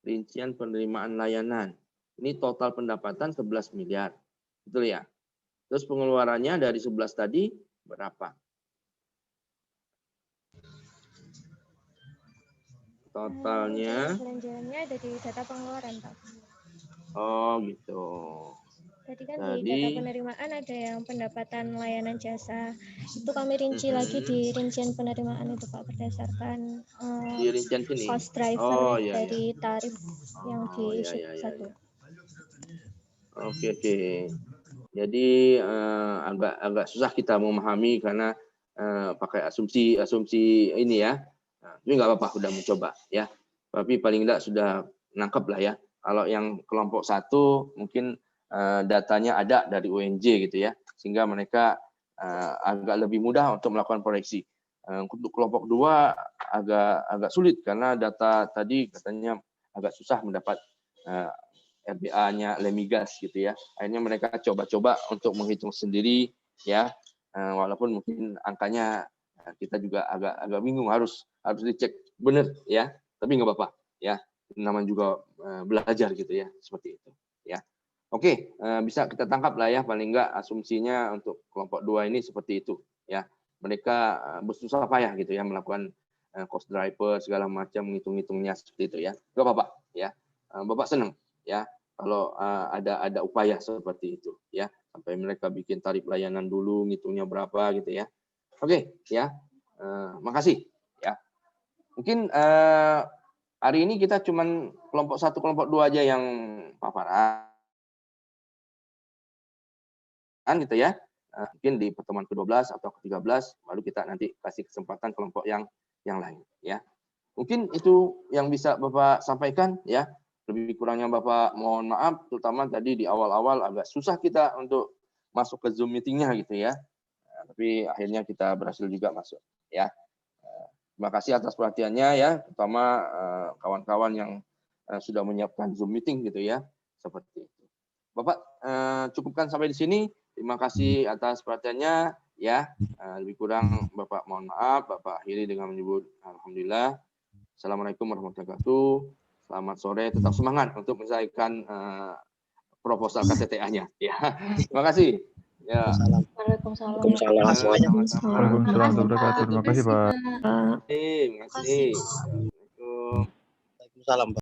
Rincian penerimaan layanan. Ini total pendapatan 11 miliar. Betul ya? Terus pengeluarannya dari 11 tadi berapa? Totalnya. Belanjaannya ada di data pengeluaran, Pak. Oh gitu. Tadi kan di data penerimaan ada yang pendapatan layanan jasa. Itu kami rinci lagi di rincian penerimaan itu, Pak, berdasarkan di rincian sini. cost driver dari tarif yang di satu. Oke. Jadi agak susah kita memahami karena pakai asumsi ini ya. Tapi nggak apa-apa, udah mencoba ya. Tapi paling nggak sudah nangkep lah ya. Kalau yang kelompok 1 mungkin datanya ada dari UNJ gitu ya, sehingga mereka agak lebih mudah untuk melakukan proyeksi. Untuk kelompok 2 agak sulit karena data tadi katanya agak susah mendapat RBA-nya Lemigas gitu ya. Akhirnya mereka coba-coba untuk menghitung sendiri ya, walaupun mungkin angkanya kita juga agak bingung, harus dicek benar ya, tapi nggak apa-apa ya, namanya juga belajar gitu ya, seperti itu ya. Oke, bisa kita tangkap lah ya, paling nggak asumsinya untuk kelompok 2 ini seperti itu ya. Mereka bersusah payah gitu ya melakukan cost driver segala macam, ngitung-ngitungnya seperti itu ya. Nggak apa-apa ya. Bapak senang ya kalau ada upaya seperti itu ya, sampai mereka bikin tarif layanan dulu, ngitungnya berapa gitu ya. Oke ya, makasih ya. Mungkin hari ini kita cuman kelompok 1, kelompok 2 aja yang paparan gitu ya. Mungkin di pertemuan ke-12 atau ke-13 baru kita nanti kasih kesempatan kelompok yang lain ya. Mungkin itu yang bisa Bapak sampaikan ya. Lebih kurangnya Bapak mohon maaf, terutama tadi di awal-awal agak susah kita untuk masuk ke Zoom meeting-nya gitu ya. Tapi akhirnya kita berhasil juga masuk ya. Terima kasih atas perhatiannya ya, terutama kawan-kawan yang sudah menyiapkan Zoom meeting gitu ya, seperti itu. Bapak cukupkan sampai di sini. Terima kasih atas perhatiannya ya. Lebih kurang Bapak mohon maaf. Bapak akhiri dengan menyebut alhamdulillah. Assalamualaikum warahmatullahi wabarakatuh. Selamat sore, tetap semangat untuk menyelesaikan proposal KTTA-nya ya. Terima kasih. Ya. Waalaikumsalam. Waalaikumsalam warahmatullahi wabarakatuh. Terima kasih, Pak. Terima kasih. Assalamualaikum. Waalaikumsalam, Pak.